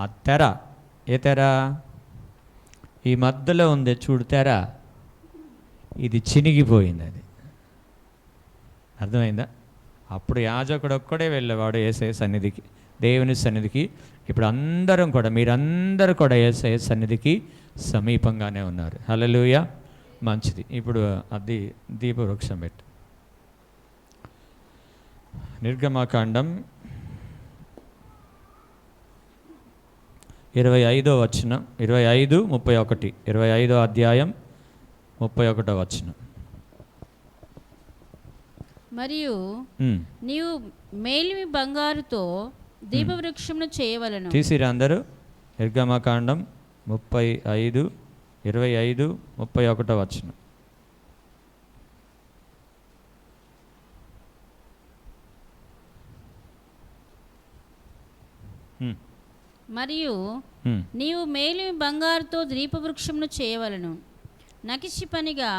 ఆ తెర, ఏ తెర? ఈ మధ్యలో ఉంది చూడు తెర, ఇది చినిగిపోయింది. అది అర్థమైందా? అప్పుడు యాజకుడు ఒక్కడే వెళ్ళేవాడు యేసయ్య సన్నిధికి, దేవుని సన్నిధికి. ఇప్పుడు అందరం కూడా, మీరందరూ కూడా యేసయ్య సన్నిధికి సమీపంగానే ఉన్నారు. హల్లెలూయా. మంచిది. ఇప్పుడు అది దీపవృక్షం పెట్టు. నిర్గమకాండం 25వ వచనం, 25, 31, 25వ అధ్యాయం 31వ వచనం. మరియు నీవు మేలిమి బంగారుతో దీపవృక్షమును చేయవలెను. తీసిరా అందరూ. నిర్గమకాండం 35, 25, 31వ వచనం. మరియు నీవు మేలిమి బంగారుతో దీపవృక్షమును చేయవలను, నకిషి పనిగా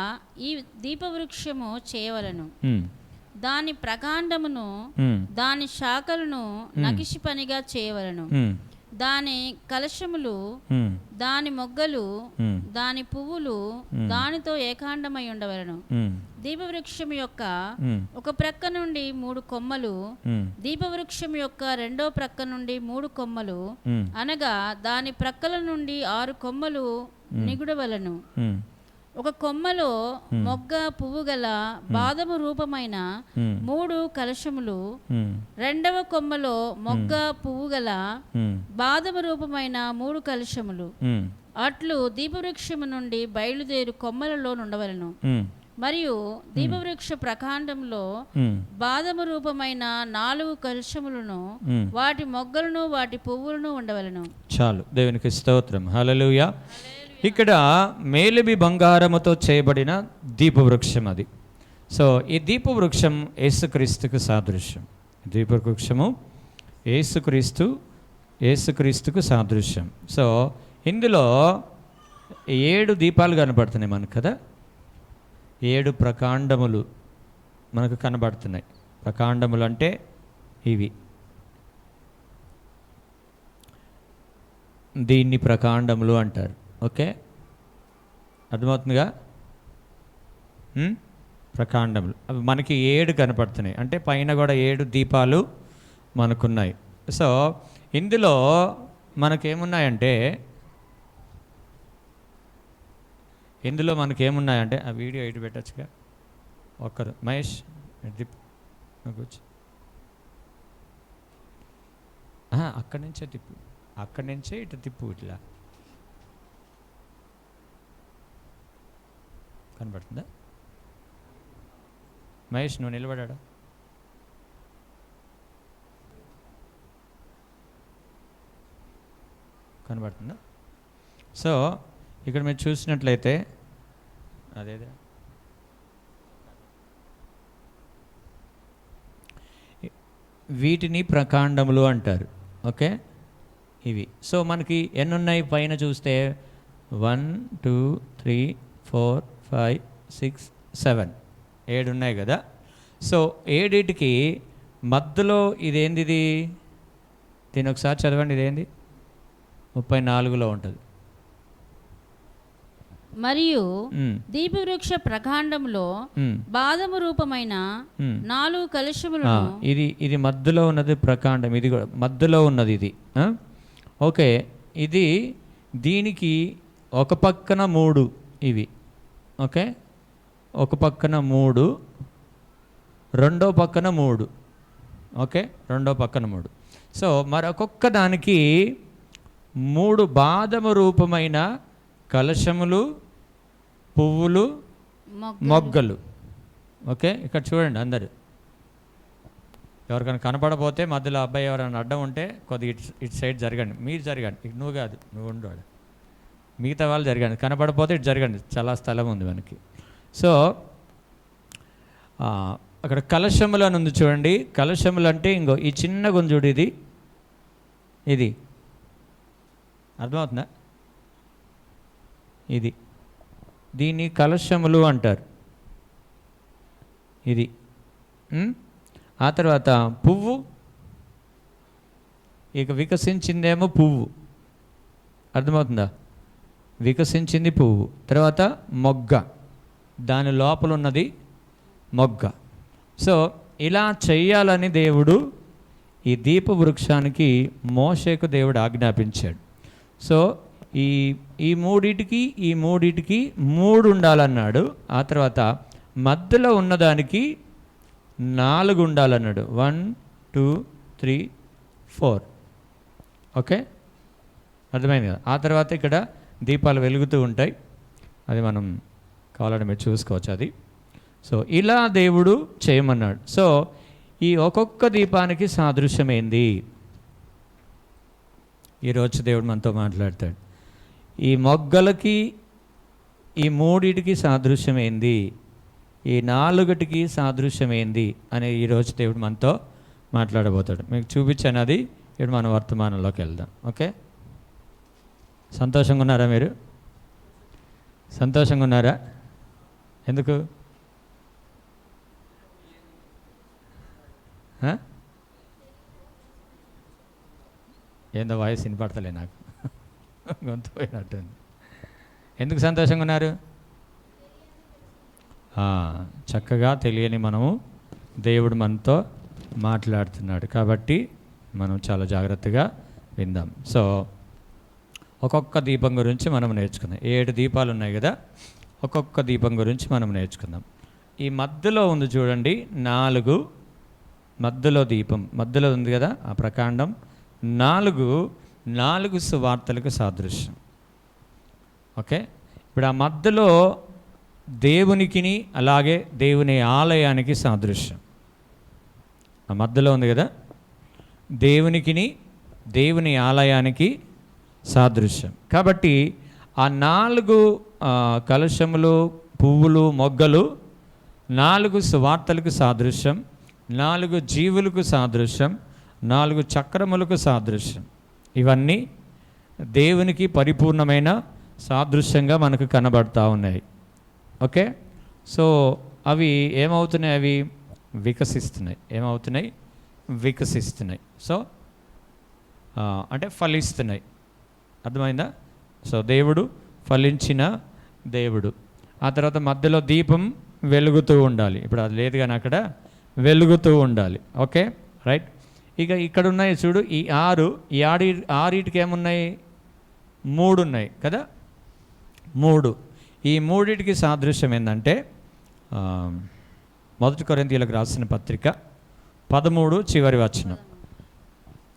ఈ దీపవృక్షము చేయవలను. దాని ప్రకాండమును దాని శాఖలను నకిషి పనిగా చేయవలను. దాని కలశములు, దాని మొగ్గలు, దాని పువ్వులు దానితో ఏకాండమై ఉండవలను. దీపవృక్షం యొక్క ఒక ప్రక్క నుండి 3 కొమ్మలు, దీపవృక్షం యొక్క రెండో ప్రక్క నుండి 3 కొమ్మలు, అనగా దాని ప్రక్కల నుండి 6 కొమ్మలు నిగుడవలను. ఒక కొమ్మలో మొగ్గ పువ్వు గల బాదము రూపమైన 3 కలశములు, రెండవ కొమ్మలో మొగ్గ పువ్వు గల బాదము రూపమైన 3 కలశములు అట్లు దీపవృక్షము నుండి బయలుదేరు కొమ్మలలో నుండవలను. మరియు దీపవృక్ష ప్రకాండంలో బాదము రూపమైన 4 కలశములను, వాటి మొగ్గలను వాటి పువ్వులను ఉండవలను. చాలు. దేవునికి స్తోత్రం. హల్లెలూయా. ఇక్కడ మేలిమి బంగారముతో చేయబడిన దీపవృక్షం అది. సో ఈ దీపవృక్షం యేసుక్రీస్తుకు సాదృశ్యం. దీపవృక్షము యేసుక్రీస్తుకు సాదృశ్యం. సో ఇందులో 7 దీపాలు కనబడుతున్నాయి మనకు కదా. 7 ప్రకాండములు మనకు కనబడుతున్నాయి. ప్రకాండములు అంటే ఇవి. దీన్ని ప్రకాండములు అంటారు. ఓకే, అర్థమవుతుందిగా. ప్రకాండములు అవి మనకి 7 కనపడుతున్నాయి. అంటే పైన కూడా 7 దీపాలు మనకున్నాయి. సో ఇందులో మనకేమున్నాయంటే ఆ వీడియో ఇటు పెట్టచ్చుగా. ఒక్కరు మహేష్ కూర్చో. అక్కడి నుంచే తిప్పు, అక్కడి నుంచే ఇటు తిప్పు. ఇట్లా కనబడుతుందా మహేష్? నువ్వు నిలబడా? కనబడుతుందా? సో ఇక్కడ మీరు చూసినట్లయితే అదేదే వీటిని ప్రకాండములు అంటారు. ఓకే, ఇవి. సో మనకి ఎన్ని ఉన్నాయి పైన చూస్తే? 1, 2, 3, 4, 5, 6, 7, 7 ఉన్నాయి కదా. సో 7టికి మధ్యలో ఇదేంది? దీని ఒకసారి చదవండి. ఇదేంది? 34లో ఉంటుంది. మరియు దీపవృక్ష ప్రకాండంలో బాదము రూపమైన 4 కలశములను, ఇది మధ్యలో ఉన్నది ప్రకాండం. ఇది కూడా మధ్యలో ఉన్నది ఇది. ఓకే, ఇది దీనికి ఒక పక్కన 3 ఇవి. ఓకే, ఒక పక్కన 3, రెండో పక్కన 3. ఓకే, రెండో పక్కన 3. సో మరొక్కొక్క దానికి 3 బాదము రూపమైన కలశములు, పువ్వులు, మొగ్గలు. ఓకే, ఇక్కడ చూడండి అందరు. ఎవరికైనా కనపడపోతే మధ్యలో అబ్బాయి ఎవరైనా అడ్డం ఉంటే కొద్దిగా ఇటు సైడ్ జరగండి. మీరు జరగండి. ఇటు నువ్వు కాదు, నువ్వు ఉండు. మిగతా వాళ్ళు జరగండి. కనపడపోతే ఇటు జరగండి, చాలా స్థలం ఉంది మనకి. సో అక్కడ కలశములు అని ఉంది చూడండి. కలశములు అంటే ఇంకో ఈ చిన్న గుంజుడు, ఇది అర్థమవుతుందా? ఇది దీన్ని కలశములు అంటారు. ఇది. ఆ తర్వాత పువ్వు, ఇక వికసించిందేమో పువ్వు. అర్థమవుతుందా? వికసించింది పువ్వు, తర్వాత మొగ్గ, దాని లోపల ఉన్నది మొగ్గ. సో ఇలా చెయ్యాలని దేవుడు ఈ దీప వృక్షానికి మోషేకు దేవుడు ఆజ్ఞాపించాడు. సో ఈ మూడిటికి 3 ఉండాలన్నాడు. ఆ తర్వాత మధ్యలో ఉన్నదానికి 4 ఉండాలన్నాడు. 1 2 3 4. ఓకే, అర్థమైంది కదా? ఆ తర్వాత ఇక్కడ దీపాలు వెలుగుతూ ఉంటాయి, అది మనం కావాలంటే మీరు చూసుకోవచ్చు అది. సో ఇలా దేవుడు చేయమన్నాడు. సో ఈ ఒక్కొక్క దీపానికి సాదృశ్యం ఏంది? ఈరోజు దేవుడు మనతో మాట్లాడతాడు. ఈ మొగ్గలకి, ఈ 3టికి సాదృశ్యం ఏంది, ఈ 4టికి సాదృశ్యం ఏంది అని ఈరోజు దేవుడు మనతో మాట్లాడబోతాడు. మీకు చూపించాను అది. ఇప్పుడు మనం వర్తమానంలోకి వెళ్దాం. ఓకే, సంతోషంగా ఉన్నారా? మీరు సంతోషంగా ఉన్నారా? ఎందుకు? ఏందో వాయిస్ వినపడతలే నాకు, గొంతు పోయినట్టుంది. ఎందుకు సంతోషంగా ఉన్నారు? చక్కగా తెలియని మనము దేవుడు మనతో మాట్లాడుతున్నాడు కాబట్టి మనం చాలా జాగ్రత్తగా విందాం. సో ఒక్కొక్క దీపం గురించి మనం నేర్చుకుందాం. 7 దీపాలు ఉన్నాయి కదా, ఒక్కొక్క దీపం గురించి మనం నేర్చుకుందాం. ఈ మధ్యలో ఉంది చూడండి, 4 మధ్యలో దీపం, మధ్యలో ఉంది కదా ఆ ప్రకాండం, 4 సువార్తలకు సాదృశ్యం. ఓకే, ఇప్పుడు ఆ మధ్యలో దేవునికిని అలాగే దేవుని ఆలయానికి సాదృశ్యం. ఆ మధ్యలో ఉంది కదా, దేవునికిని దేవుని ఆలయానికి సాదృశ్యం. కాబట్టి ఆ 4 కలశములు, పువ్వులు, మొగ్గలు 4 సువార్తలకు సాదృశ్యం, 4 జీవులకు సాదృశ్యం, 4 చక్రములకు సాదృశ్యం. ఇవన్నీ దేవునికి పరిపూర్ణమైన సాదృశ్యంగా మనకు కనబడతా ఉన్నాయి. ఓకే, సో అవి ఏమవుతున్నాయి? అవి వికసిస్తున్నాయి. ఏమవుతున్నాయి? వికసిస్తున్నాయి. సో అంటే ఫలిస్తున్నాయి. అర్థమైందా? సో దేవుడు ఫలించిన దేవుడు. ఆ తర్వాత మధ్యలో దీపం వెలుగుతూ ఉండాలి. ఇప్పుడు అది లేదు కానీ అక్కడ వెలుగుతూ ఉండాలి. Okay, right. ఇక ఇక్కడ ఉన్నాయి చూడు, ఈ 6 ఏమున్నాయి? 3 ఉన్నాయి కదా, 3. ఈ 3టికి సాదృశ్యం ఏంటంటే 1 కొరింథీయులకు రాసిన పత్రిక 13 చివరి వచనం.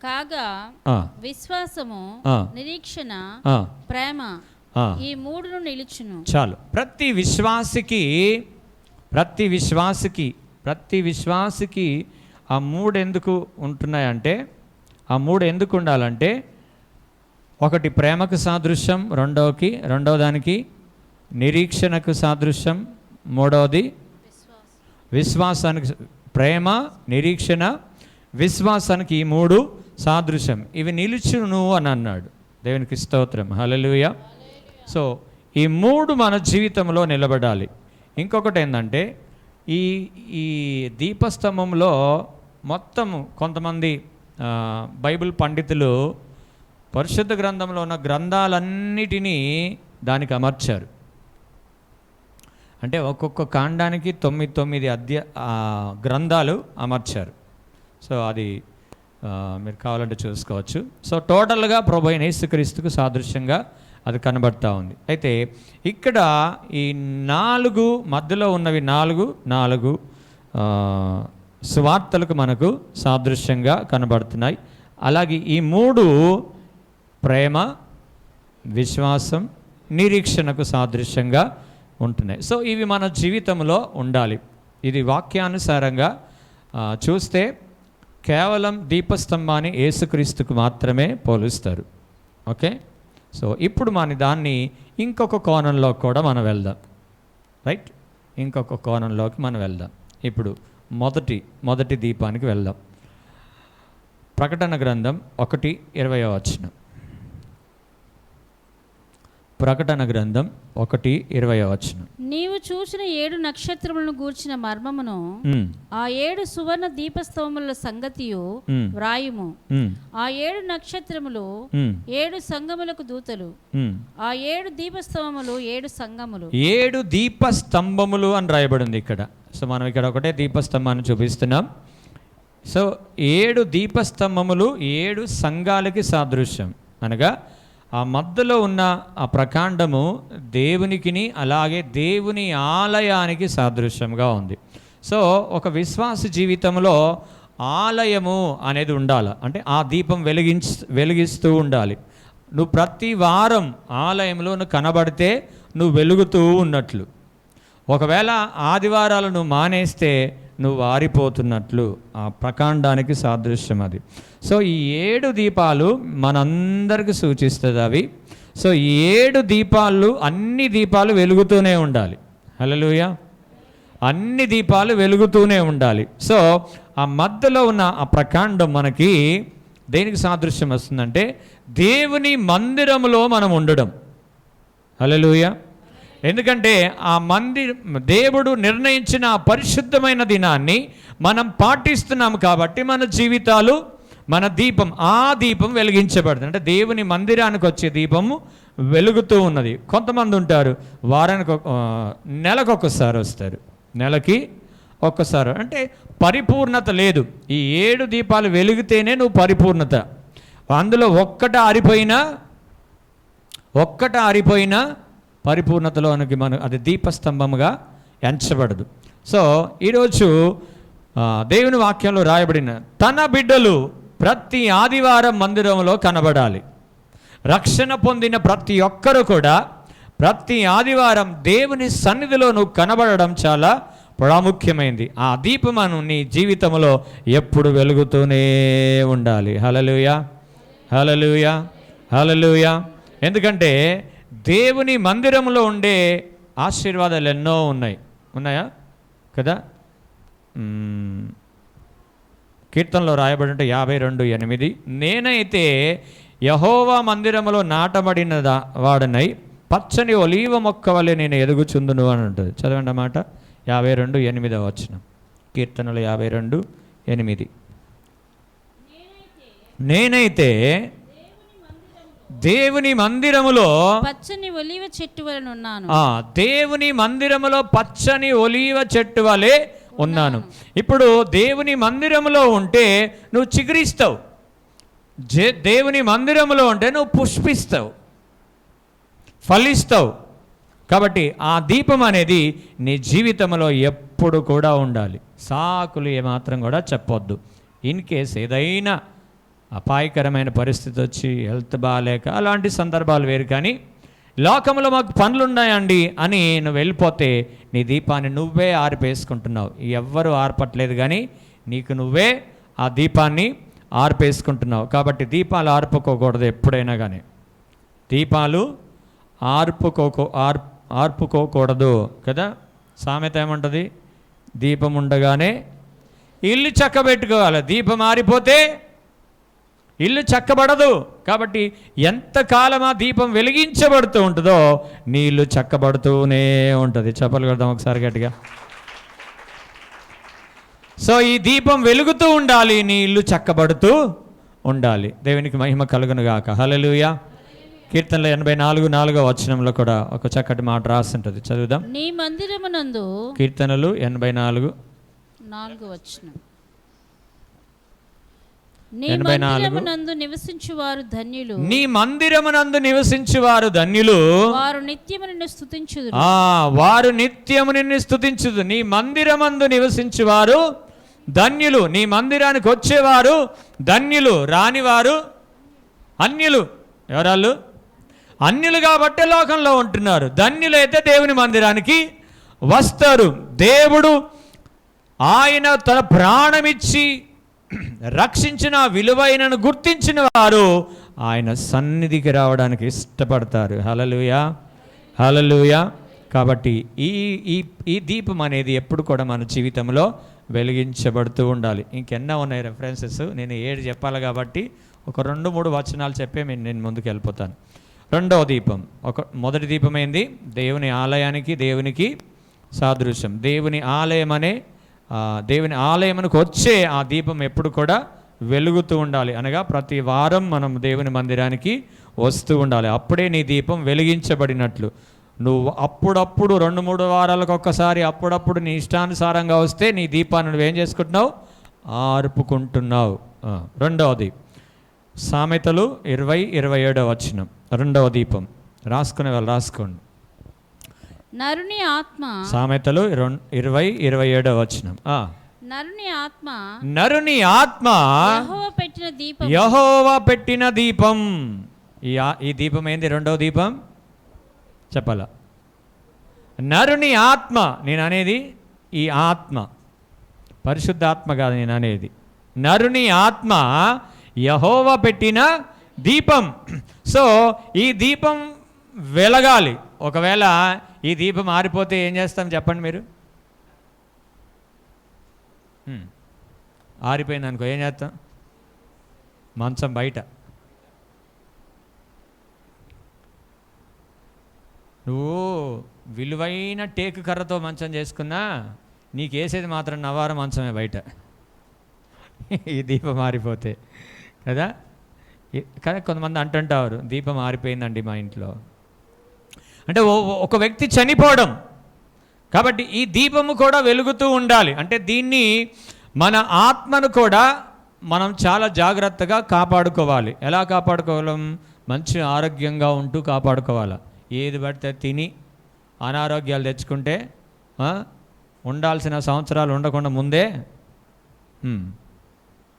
కాగా విశ్వాసము, నిరీక్షణ, ప్రేమ ఈ 3 నిలుచును. చాలు. ప్రతి విశ్వాసికి ఆ 3 ఎందుకు ఉంటున్నాయంటే, ఆ 3 ఎందుకు ఉండాలంటే, ఒకటి ప్రేమకు సాదృశ్యం, రెండవ దానికి నిరీక్షణకు సాదృశ్యం, మూడవది విశ్వాసానికి. ప్రేమ, నిరీక్షణ, విశ్వాసానికి ఈ 3 సాదృశ్యం. ఇవి నిలుచును అని అన్నాడు. దేవునికి స్తోత్రం, హల్లెలూయా. సో ఈ 3 మన జీవితంలో నిలబడాలి. ఇంకొకటి ఏంటంటే, ఈ దీపస్తంభంలో మొత్తము కొంతమంది బైబిల్ పండితులు పరిశుద్ధ గ్రంథంలో ఉన్న గ్రంథాలన్నిటినీ దానికి అమర్చారు. అంటే ఒక్కొక్క కాండానికి 9 గ్రంథాలు అమర్చారు. సో అది మీరు కావాలంటే చూసుకోవచ్చు. సో టోటల్గా ప్రభువైన యేసుక్రీస్తుకు సాదృశ్యంగా అది కనబడతా ఉంది. అయితే ఇక్కడ ఈ 4 మధ్యలో ఉన్నవి 4 సువార్తలకు మనకు సాదృశ్యంగా కనబడుతున్నాయి. అలాగే ఈ 3 ప్రేమ, విశ్వాసం, నిరీక్షణకు సాదృశ్యంగా ఉంటున్నాయి. సో ఇవి మన జీవితంలో ఉండాలి. ఇది వాక్యానుసారంగా చూస్తే కేవలం దీపస్తంభాన్ని యేసుక్రీస్తుకు మాత్రమే పోలుస్తారు. ఓకే, సో ఇప్పుడు మన దాన్ని ఇంకొక కోణంలో కూడా మనం వెళ్దాం. రైట్, ఇంకొక కోణంలోకి మనం వెళ్దాం. ఇప్పుడు మొదటి దీపానికి వెళ్దాం. ప్రకటన గ్రంథం 1:20. ప్రకటన గ్రంథం 1:20. నీవు చూసిన 7 నక్షత్రములను గూర్చిన మర్మమును ఆ 7 సువర్ణ దీపస్తంభముల సంగతియు వ్రాయుము. ఆ 7 నక్షత్రములు 7 సంఘములకు దూతలు, ఆ 7 దీపస్తంభములు 7 సంఘములు. 7 దీపస్తంభములు అని రాయబడింది ఇక్కడ. సో మనం ఇక్కడ ఒకటే దీపస్తంభాన్ని చూపిస్తున్నాం. సో 7 దీపస్తంభములు 7 సంఘాలకి సాదృశ్యం. అనగా ఆ మధ్యలో ఉన్న ఆ ప్రకాండము దేవునికిని అలాగే దేవుని ఆలయానికి సాదృశ్యంగా ఉంది. సో ఒక విశ్వాస జీవితంలో ఆలయము అనేది ఉండాలి. అంటే ఆ దీపం వెలిగిస్తూ ఉండాలి. నువ్వు ప్రతి వారం ఆలయంలో నువ్వు కనబడితే నువ్వు వెలుగుతూ ఉన్నట్లు. ఒకవేళ ఆదివారాలు నువ్వు మానేస్తే నువ్వు ఆరిపోతున్నట్లు. ఆ ప్రకాండానికి సాదృశ్యం అది. సో ఈ 7 దీపాలు మనందరికి సూచిస్తుంది అవి. సో ఈ 7 దీపాలు, అన్ని దీపాలు వెలుగుతూనే ఉండాలి. హల్లెలూయా. అన్ని దీపాలు వెలుగుతూనే ఉండాలి. సో ఆ మధ్యలో ఉన్న ఆ ప్రకాండం మనకి దేనికి సాదృశ్యం వస్తుందంటే దేవుని మందిరములో మనం ఉండడం. హల్లెలూయా. ఎందుకంటే ఆ దేవుడు నిర్ణయించిన పరిశుద్ధమైన దినాన్ని మనం పాటిస్తున్నాం కాబట్టి మన జీవితాలు, మన దీపం, ఆ దీపం వెలిగించబడుతుంది. అంటే దేవుని మందిరానికి వచ్చే దీపము వెలుగుతూ ఉన్నది. కొంతమంది ఉంటారు వారానికి నెలకు ఒక్కసారి వస్తారు, నెలకి ఒక్కసారి. అంటే పరిపూర్ణత లేదు. ఈ 7 దీపాలు వెలిగితేనే నువ్వు పరిపూర్ణత. అందులో ఒక్కట ఆరిపోయినా పరిపూర్ణతలోనికి అది దీపస్తంభముగా ఎంచబడదు. సో ఈరోజు దేవుని వాక్యంలో రాయబడిన తన బిడ్డలు ప్రతి ఆదివారం మందిరంలో కనబడాలి. రక్షణ పొందిన ప్రతి ఒక్కరు కూడా ప్రతి ఆదివారం దేవుని సన్నిధిలో నువ్వు కనబడడం చాలా ప్రాముఖ్యమైంది. ఆ దీపమును నీ జీవితంలో ఎప్పుడు వెలుగుతూనే ఉండాలి. హల్లెలూయా, హల్లెలూయా, హల్లెలూయా. ఎందుకంటే దేవుని మందిరంలో ఉండే ఆశీర్వాదాలు ఎన్నో ఉన్నాయా కదా. కీర్తనలో రాయబడి 52:8 నేనైతే యెహోవా మందిరములో నాటబడిన వాడనై పచ్చని ఒలీవ మొక్క వలె నేను ఎదుగుచుందును అని ఉంటుంది. చదవండి అన్నమాట. 52:8 కీర్తనలు 52:8 నేనైతే దేవుని మందిరములో పచ్చని ఒలీవ చెట్టు వలె ఉన్నాను. దేవుని మందిరములో పచ్చని ఒలీవ చెట్టు వలె ఉన్నాను. ఇప్పుడు దేవుని మందిరములో ఉంటే నువ్వు చిగురిస్తావు. దేవుని మందిరములో ఉంటే నువ్వు పుష్పిస్తావు, ఫలిస్తావు. కాబట్టి ఆ దీపం అనేది నీ జీవితంలో ఎప్పుడు కూడా ఉండాలి. సాకులు ఏమాత్రం కూడా చెప్పొద్దు. ఇన్ కేస్ ఏదైనా అపాయకరమైన పరిస్థితి వచ్చి హెల్త్ బాగాలేక అలాంటి సందర్భాలు వేరు. కానీ లోకంలో మాకు పనులు ఉన్నాయండి అని నువ్వు వెళ్ళిపోతే నీ దీపాన్ని నువ్వే ఆర్పేసుకుంటున్నావు. ఎవ్వరూ ఆర్పట్లేదు, కానీ నీకు నువ్వే ఆ దీపాన్ని ఆర్పేసుకుంటున్నావు. కాబట్టి దీపాలు ఆర్పుకోకూడదు ఎప్పుడైనా కానీ. దీపాలు ఆర్పుకోకూడదు కదా. సామెత ఏమంటుంది? దీపం ఉండగానే ఇల్లు చక్కబెట్టుకోవాలి. దీపం ఆరిపోతే ఇల్లు చక్కబడదు. కాబట్టి ఎంతకాలం ఆ దీపం వెలిగించబడుతూ ఉంటుందో నీ ఇల్లు చక్కబడుతూనే ఉంటుంది. చెప్పలు కొడదాం ఒకసారి గట్టిగా. సో ఈ దీపం వెలుగుతూ ఉండాలి, నీ ఇల్లు చక్కబడుతూ ఉండాలి. దేవునికి మహిమ కలుగును గాక. హల్లెలూయా. కీర్తనలు 84:4 కూడా ఒక చక్కటి మాట రాసి ఉంటుంది. చదువుదాం. నీ మందిరమునందు, కీర్తనలు 84:4 నీ మందిరమునందు నివసించువారు ధన్యులు. నీ మందిరమునందు నివసించువారు ధన్యులు, వారు నిత్యము నిన్ను స్తుతించుదురు. వారు నిత్యము నిన్ను స్తుతించుదు. నీ మందిరమందు నివసించువారు ధన్యులు. నీ మందిరానికి వచ్చేవారు ధన్యులు, రానివారు అన్యులు. ఎవరాళ్ళు? అన్యులు కాబట్టి లోకంలో ఉంటున్నారు. ధన్యులైతే దేవుని మందిరానికి వస్తారు. దేవుడు ఆయన తన ప్రాణమిచ్చి రక్షించిన విలువైనను గుర్తించిన వారు ఆయన సన్నిధికి రావడానికి ఇష్టపడతారు. హల్లెలూయా, హల్లెలూయా. కాబట్టి ఈ దీపం అనేది ఎప్పుడు కూడా మన జీవితంలో వెలిగించబడుతూ ఉండాలి. ఇంకెన్నో ఉన్నాయి రెఫరెన్సెస్, నేను 7 చెప్పాలి కాబట్టి ఒక 2-3 వచనాలు చెప్పే నేను ముందుకు వెళ్ళిపోతాను. రెండవ దీపం. మొదటి దీపం ఏంది? దేవుని ఆలయానికి, దేవునికి సాదృశ్యం. దేవుని ఆలయమునకు వచ్చే ఆ దీపం ఎప్పుడు కూడా వెలుగుతూ ఉండాలి. అనగా ప్రతి వారం మనం దేవుని మందిరానికి వస్తూ ఉండాలి. అప్పుడే నీ దీపం వెలిగించబడినట్లు. నువ్వు అప్పుడప్పుడు 2-3 వారాలకు ఒక్కసారి అప్పుడప్పుడు నీ ఇష్టానుసారంగా వస్తే నీ దీపాన్ని నువ్వేం చేసుకుంటున్నావు? ఆర్పుకుంటున్నావు. రెండవది సామెతలు 20-27 వచనం. రెండవ దీపం రాసుకునే వాళ్ళు రాసుకోండి. నరుని ఆత్మ. సామెతలు 20-27 వచనం. నరుని ఆత్మ యెహోవా పెట్టిన దీపం. ఈ దీపం ఏంది? రెండవ దీపం చెప్పాల. నరుని ఆత్మ, నేను అనేది ఈ ఆత్మ, పరిశుద్ధాత్మ కాదు నేను అనేది. నరుని ఆత్మ యెహోవా పెట్టిన దీపం. సో ఈ దీపం వెలగాలి. ఒకవేళ ఈ దీపం ఆరిపోతే ఏం చేస్తాం చెప్పండి మీరు? ఆరిపోయింది అనుకో, ఏం చేస్తాం? మంచం బయట. నువ్వు విలువైన టేకు కర్రతో మంచం చేసుకున్నా నీకు వేసేది మాత్రం నవార మంచమే బయట. ఈ దీపం ఆరిపోతే కదా. కొంతమంది అంటుంటారు దీపం ఆరిపోయిందండి మా ఇంట్లో. అంటే ఒక వ్యక్తి చనిపోవడం. కాబట్టి ఈ దీపము కూడా వెలుగుతూ ఉండాలి. అంటే దీన్ని మన ఆత్మను కూడా మనం చాలా జాగ్రత్తగా కాపాడుకోవాలి. ఎలా కాపాడుకోవాలి? మంచి ఆరోగ్యంగా ఉంటూ కాపాడుకోవాలి. ఏది పడితే తిని అనారోగ్యాలు తెచ్చుకుంటే ఉండాల్సిన సంవత్సరాలు ఉండకుండా ముందే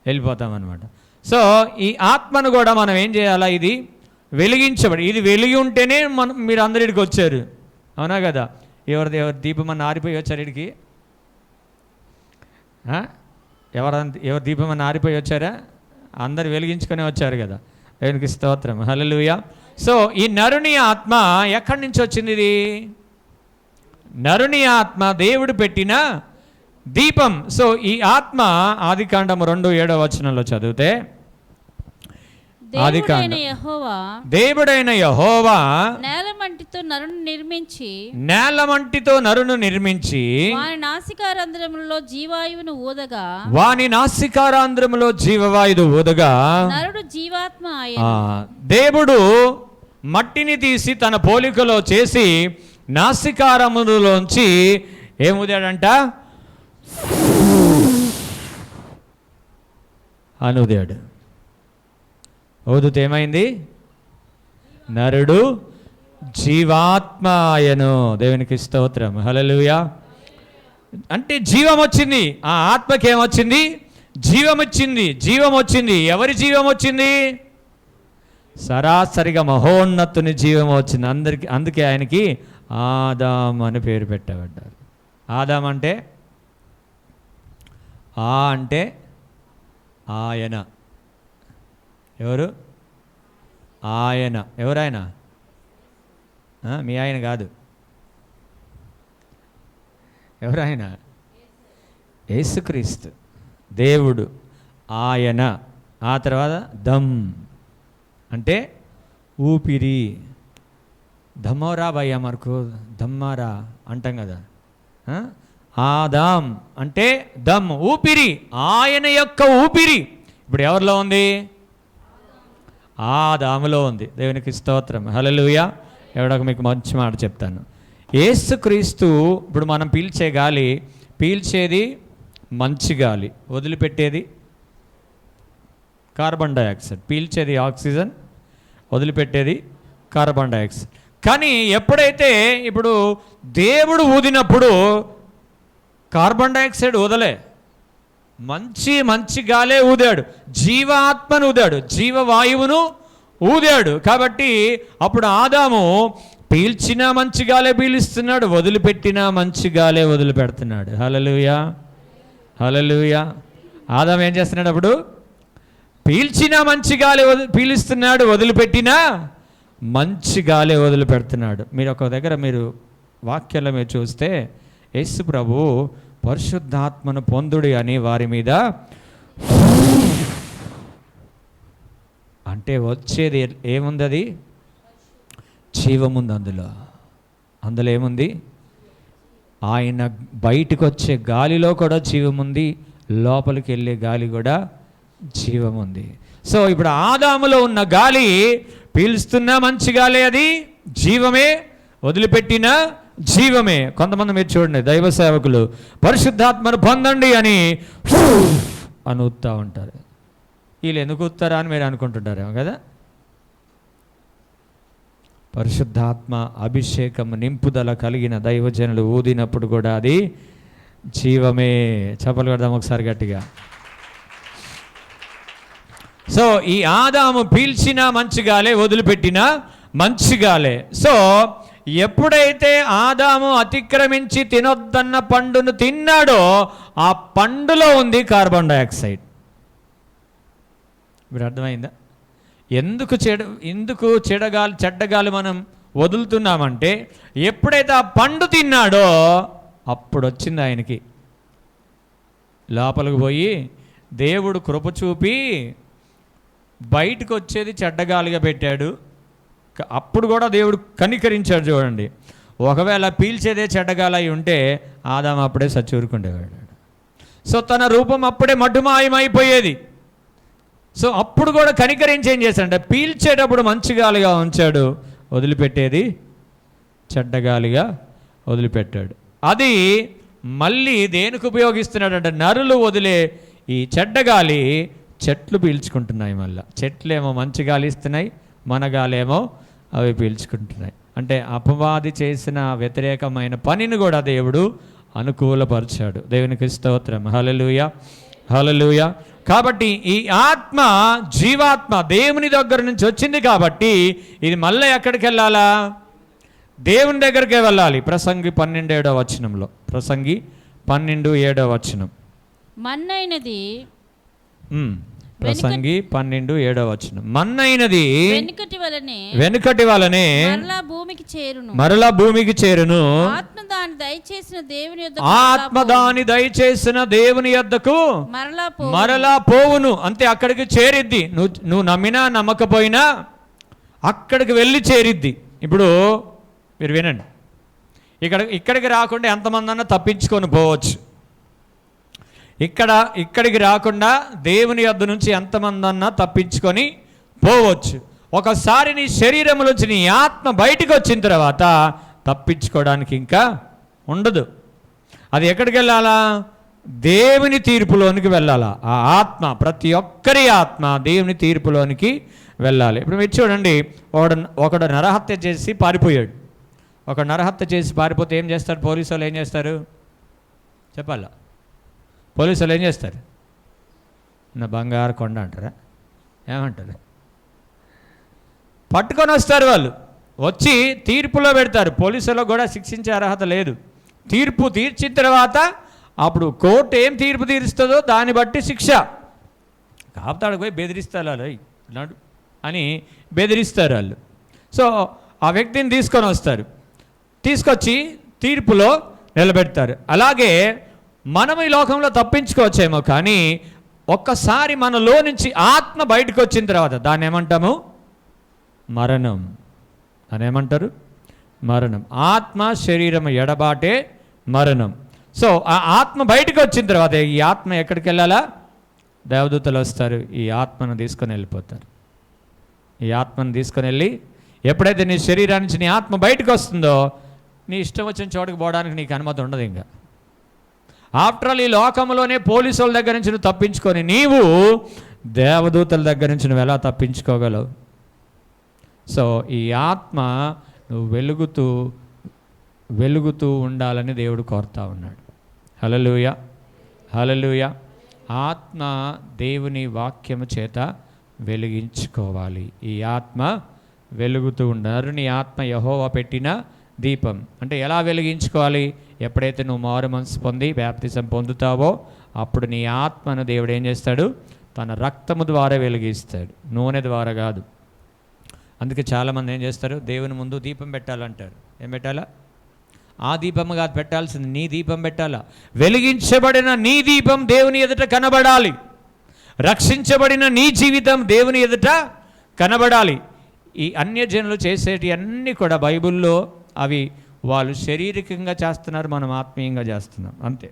వెళ్ళిపోతామన్నమాట. సో ఈ ఆత్మను కూడా మనం ఏం చేయాలా? ఇది వెలిగించబడి, ఇది వెలిగి ఉంటేనే మీరు అందరిడికి వచ్చారు, అవునా కదా? ఎవరి దీపం అన్న ఆరిపోయి వచ్చారు ఇడికి? ఎవరి దీపం అన్న ఆరిపోయి వచ్చారా? అందరు వెలిగించుకొని వచ్చారు కదా. దేవునికి స్తోత్రం, హల్లెలూయా. సో ఈ నరుని ఆత్మ ఎక్కడి నుంచి వచ్చింది? ఇది నరుని ఆత్మ దేవుడు పెట్టిన దీపం. సో ఈ ఆత్మ ఆదికాండము 2:7 వచనంలో చదివితే, దేవుడైన యెహోవా నేలమంటితో నరును నిర్మించి వాని నాసికారంధ్రములో జీవవాయువు ఊదగా నరుడు జీవాత్మ ఆయెను. దేవుడు మట్టిని తీసి తన పోలికలో చేసి నాసికారములోంచి ఏముదాడంట? అనుదాడు. ఊదుతే ఏమైంది? నరుడు జీవాత్మ ఆయను. దేవునికి స్తోత్రం, హల్లెలూయా. అంటే జీవం వచ్చింది. ఆ ఆత్మకి ఏమొచ్చింది? జీవం వచ్చింది. జీవం వచ్చింది. ఎవరి జీవం వచ్చింది? సరాసరిగా మహోన్నతుని జీవం వచ్చింది. అందుకే ఆయనకి ఆదాం అని పేరు పెట్టబడ్డారు. ఆదాం అంటే అంటే ఆయన. ఎవరు? ఆయన. ఎవరాయన? మీ ఆయన కాదు. ఎవరాయన? యేసుక్రీస్తు, దేవుడు. ఆయన. ఆ తర్వాత దమ్ అంటే ఊపిరి. దమ్మోరా భయ్యా మరకు దమ్మారా అంటాం కదా. ఆదాం అంటే దమ్, ఊపిరి. ఆయన యొక్క ఊపిరి ఇప్పుడు ఎవరిలో ఉంది? ఆదాములో ఉంది. దేవునికి స్తోత్రం, హల్లెలూయా. ఎవడొక మీకు మంచి మాట చెప్తాను. యేసుక్రీస్తు ఇప్పుడు మనం పీల్చే గాలి, పీల్చేది మంచి గాలి, వదిలిపెట్టేది కార్బన్ డైఆక్సైడ్. పీల్చేది ఆక్సిజన్, వదిలిపెట్టేది కార్బన్ డైఆక్సైడ్. కానీ ఎప్పుడైతే ఇప్పుడు దేవుడు ఊదినప్పుడు కార్బన్ డైఆక్సైడ్ వదలే, మంచి గాలే ఊదాడు. జీవాత్మను ఊదాడు, జీవవాయువును ఊదాడు. కాబట్టి అప్పుడు ఆదాము పీల్చినా మంచి గాలే పీలుస్తున్నాడు, వదిలిపెట్టినా మంచి గాలే వదిలిపెడుతున్నాడు. హల్లెలూయా, హల్లెలూయా. ఆదాము ఏం చేస్తున్నాడు? అప్పుడు పీల్చినా మంచి గాలి పీలుస్తున్నాడు, వదిలిపెట్టినా మంచి గాలే వదిలిపెడుతున్నాడు. మీరు ఒక దగ్గర మీరు వాక్యాల్లో మీరు చూస్తే, యేసు ప్రభు పరిశుద్ధాత్మను పొందుడి అని వారి మీద అంటే వచ్చేది ఏముంది? అది జీవముంది అందులో ఏముంది? ఆయన బయటకు వచ్చే గాలిలో కూడా జీవముంది, లోపలికి వెళ్ళే గాలి కూడా జీవముంది. సో ఇప్పుడు ఆదాములో ఉన్న గాలి పీల్స్తున్నా మంచి గాలి, అది జీవమే, వదిలిపెట్టిన జీవమే. కొంతమంది మీరు చూడండి, దైవ సేవకులు పరిశుద్ధాత్మను పొందండి అని ఊదుతూ ఉంటారు. వీళ్ళు ఎందుకు ఊతారా అని మీరు అనుకుంటుంటారేమో కదా. పరిశుద్ధాత్మ అభిషేకం నింపుదల కలిగిన దైవజనులు ఊదినప్పుడు కూడా అది జీవమే. చెప్పలు కొడదాం ఒకసారి గట్టిగా. సో ఈ ఆదాము పీల్చిన మంచిగాలే, వదిలిపెట్టిన మంచిగాలే. సో ఎప్పుడైతే ఆదాము అతిక్రమించి తినొద్దన్న పండును తిన్నాడో ఆ పండులో ఉంది కార్బన్ డైఆక్సైడ్. ఇప్పుడు అర్థమైందా? ఎందుకు చెడ్డగాలి మనం వదులుతున్నామంటే ఎప్పుడైతే ఆ పండు తిన్నాడో అప్పుడు వచ్చింది ఆయనకి. లోపలికి పోయి దేవుడు కృప చూపి బయటకు వచ్చేది చెడ్డగాలిగా పెట్టాడు. అప్పుడు కూడా దేవుడు కనికరించాడు. చూడండి, ఒకవేళ పీల్చేదే చెడ్డగాలి అయి ఉంటే ఆదాము అప్పుడే సచ్చూరుకుండేవాడు. సో తన రూపం అప్పుడే మటుమాయమైపోయేది. సో అప్పుడు కూడా కనికరించి ఏం చేశాడంటే పీల్చేటప్పుడు మంచి గాలిగా ఉంచాడు, వదిలిపెట్టేది చెడ్డగాలిగా వదిలిపెట్టాడు. అది మళ్ళీ దేనికి ఉపయోగిస్తున్నాడంటే నరులు వదిలే ఈ చెడ్డగాలి చెట్లు పీల్చుకుంటున్నాయి. మళ్ళీ చెట్లేమో మంచి గాలి ఇస్తున్నాయి, మన గాలేమో అవి పీల్చుకుంటున్నాయి. అంటే అపవాది చేసిన వ్యతిరేకమైన పనిని కూడా దేవుడు అనుకూలపరిచాడు. దేవునికి స్తోత్రం. హల్లెలూయా, హల్లెలూయా. కాబట్టి ఈ ఆత్మ జీవాత్మ దేవుని దగ్గర నుంచి వచ్చింది కాబట్టి ఇది మళ్ళీ ఎక్కడికి వెళ్ళాలా? దేవుని దగ్గరికే వెళ్ళాలి. ప్రసంగి 12వ వచనంలో, ప్రసంగి 12:7 వచనం. మన్నైనది, ప్రసంగి 12:7 వచనం. మన్నైనది వెనుకటి వలనే మరలా భూమికి చేరును. ఆత్మ దాని దయచేసిన దేవుని యొద్దకు మరలా పోవును. అంతే, అక్కడికి చేరిద్ది. నువ్వు నమ్మినా నమ్మకపోయినా అక్కడికి వెళ్ళి చేరిద్ది. ఇప్పుడు మీరు వినండి, ఇక్కడికి రాకుండా ఎంతమంది అన్నా తప్పించుకొని పోవచ్చు. ఇక్కడికి రాకుండా దేవుని యొద్ద నుంచి ఎంతమంది అన్నా తప్పించుకొని పోవచ్చు. ఒకసారి నీ శరీరంలోంచి నీ ఆత్మ బయటికి వచ్చిన తర్వాత తప్పించుకోవడానికి ఇంకా ఉండదు. అది ఎక్కడికి వెళ్ళాలా? దేవుని తీర్పులోనికి వెళ్ళాలా. ఆ ఆత్మ, ప్రతి ఒక్కరి ఆత్మ దేవుని తీర్పులోనికి వెళ్ళాలి. ఇప్పుడు మీరు చూడండి, ఒకడు నరహత్య చేసి పారిపోయాడు. ఒక నరహత్య చేసి పారిపోతే ఏం చేస్తారు? పోలీసు వాళ్ళు ఏం చేస్తారు చెప్పాలా? పోలీసు వాళ్ళు ఏం చేస్తారు? నా బంగారు కొండ అంటారా? ఏమంటారు? పట్టుకొని వస్తారు. వాళ్ళు వచ్చి తీర్పులో పెడతారు. పోలీసులో కూడా శిక్షించే అర్హత లేదు. తీర్పు తీర్చిన తర్వాత అప్పుడు కోర్టు ఏం తీర్పు తీరుస్తుందో దాన్ని బట్టి శిక్ష. కాపుతాడు పోయి బెదిరిస్తారు వాళ్ళు అని బెదిరిస్తారు వాళ్ళు. సో ఆ వ్యక్తిని తీసుకొని వస్తారు, తీసుకొచ్చి తీర్పులో నిలబెడతారు. అలాగే మనం ఈ లోకంలో తప్పించుకోవచ్చేమో, కానీ ఒక్కసారి మనలో నుంచి ఆత్మ బయటకు వచ్చిన తర్వాత దాన్ని ఏమంటాము? మరణం అని ఏమంటారు? మరణం. ఆత్మ శరీరం ఎడబాటే మరణం. సో ఆ ఆత్మ బయటకు వచ్చిన తర్వాత ఈ ఆత్మ ఎక్కడికి వెళ్ళాలా? దేవదూతలు వస్తారు, ఈ ఆత్మను తీసుకొని వెళ్ళిపోతారు. ఈ ఆత్మను తీసుకొని వెళ్ళి ఎప్పుడైతే నీ శరీరాన్ని నుంచి నీ ఆత్మ బయటకు వస్తుందో నీ ఇష్టం వచ్చిన చోటుకు పోవడానికి నీకు అనుమతి ఉండదు. ఇంకా ఆఫ్టర్ ఆల్ ఈ లోకంలోనే పోలీసుల దగ్గర నుంచి నువ్వు తప్పించుకొని నీవు దేవదూతల దగ్గర నుంచి నువ్వు ఎలా తప్పించుకోగలవు? సో ఈ ఆత్మ నువ్వు వెలుగుతూ ఉండాలని దేవుడు కోరుతా ఉన్నాడు. హల్లెలూయా, హల్లెలూయా. ఆత్మ దేవుని వాక్యము చేత వెలిగించుకోవాలి. ఈ ఆత్మ వెలుగుతూ ఉండాలి. నీ ఆత్మ యెహోవా పెట్టిన దీపం. అంటే ఎలా వెలిగించుకోవాలి? ఎప్పుడైతే నువ్వు మారు మనసు పొంది బాప్తిజం పొందుతావో అప్పుడు నీ ఆత్మను దేవుడు ఏం చేస్తాడు? తన రక్తము ద్వారా వెలిగిస్తాడు, నూనె ద్వారా కాదు. అందుకే చాలామంది ఏం చేస్తారు? దేవుని ముందు దీపం పెట్టాలంటారు. ఏం పెట్టాలా? ఆ దీపము కాదు పెట్టాల్సింది, నీ దీపం పెట్టాలా. వెలిగించబడిన నీ దీపం దేవుని ఎదుట కనబడాలి. రక్షించబడిన నీ జీవితం దేవుని ఎదుట కనబడాలి. ఈ అన్యజనులు చేసేటి అన్నీ కూడా బైబిల్లో అవి వాళ్ళు శారీరకంగా చేస్తున్నారు, మనం ఆత్మీయంగా చేస్తున్నాం అంతే.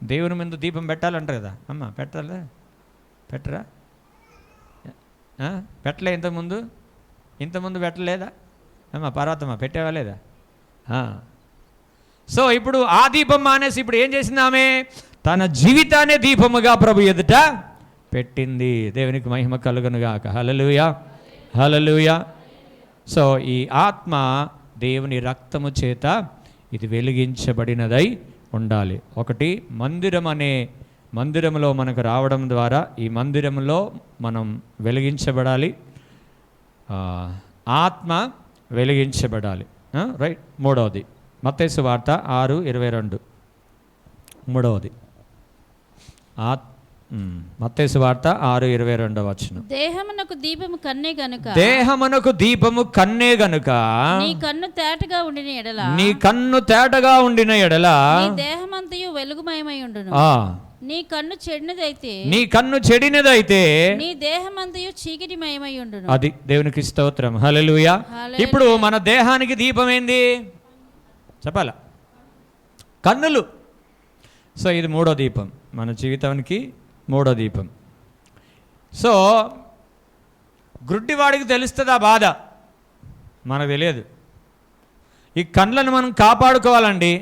దేవుని ముందు దీపం పెట్టాలంటారు కదా, అమ్మ పెట్టాలా? పెట్టరా? పెట్టలే ఇంతకుముందు పెట్టలేదా అమ్మ? పర్వతమ్మ పెట్టేవా లేదా? సో ఇప్పుడు ఆ దీపం మానేసి ఇప్పుడు ఏం చేసింది ఆమె? తన జీవితాన్ని దీపముగా ప్రభు ఎదుట పెట్టింది. దేవునికి మహిమ కలుగునుగాక. హల్లెలూయా, హల్లెలూయా. సో ఈ ఆత్మ దేవుని రక్తము చేత ఇది వెలిగించబడినదై ఉండాలి. ఒకటి మందిరంలో మనకు రావడం ద్వారా ఈ మందిరంలో మనం వెలిగించబడాలి, ఆత్మ వెలిగించబడాలి. రైట్. మూడవది మత్తయి సువార్త 6:22. మూడవది మత్తయి సువార్త 6:22 వచనం. దేహమునకు దీపము కన్నే గనుక, దేహమునకు దీపము కన్నే గనుక నీ కన్ను తేటగా ఉండిన ఎడల నీ దేహమంతయు వెలుగుమయమై ఉండును. నీ కన్ను చెడినదైతే నీ దేహమంతయు చీకటిమయమై ఉండును. అది దేవునికి స్తోత్రం. హల్లెలూయా. ఇప్పుడు మన దేహానికి దీపం ఏంది చెప్పాలా? కన్నులు. సో ఇది మూడో దీపం, మన జీవితానికి మూడో దీపం. సో గుడ్డివాడికి తెలుస్తుంది ఆ బాధ, మనకు తెలియదు. ఈ కండ్లను మనం కాపాడుకోవాలండి.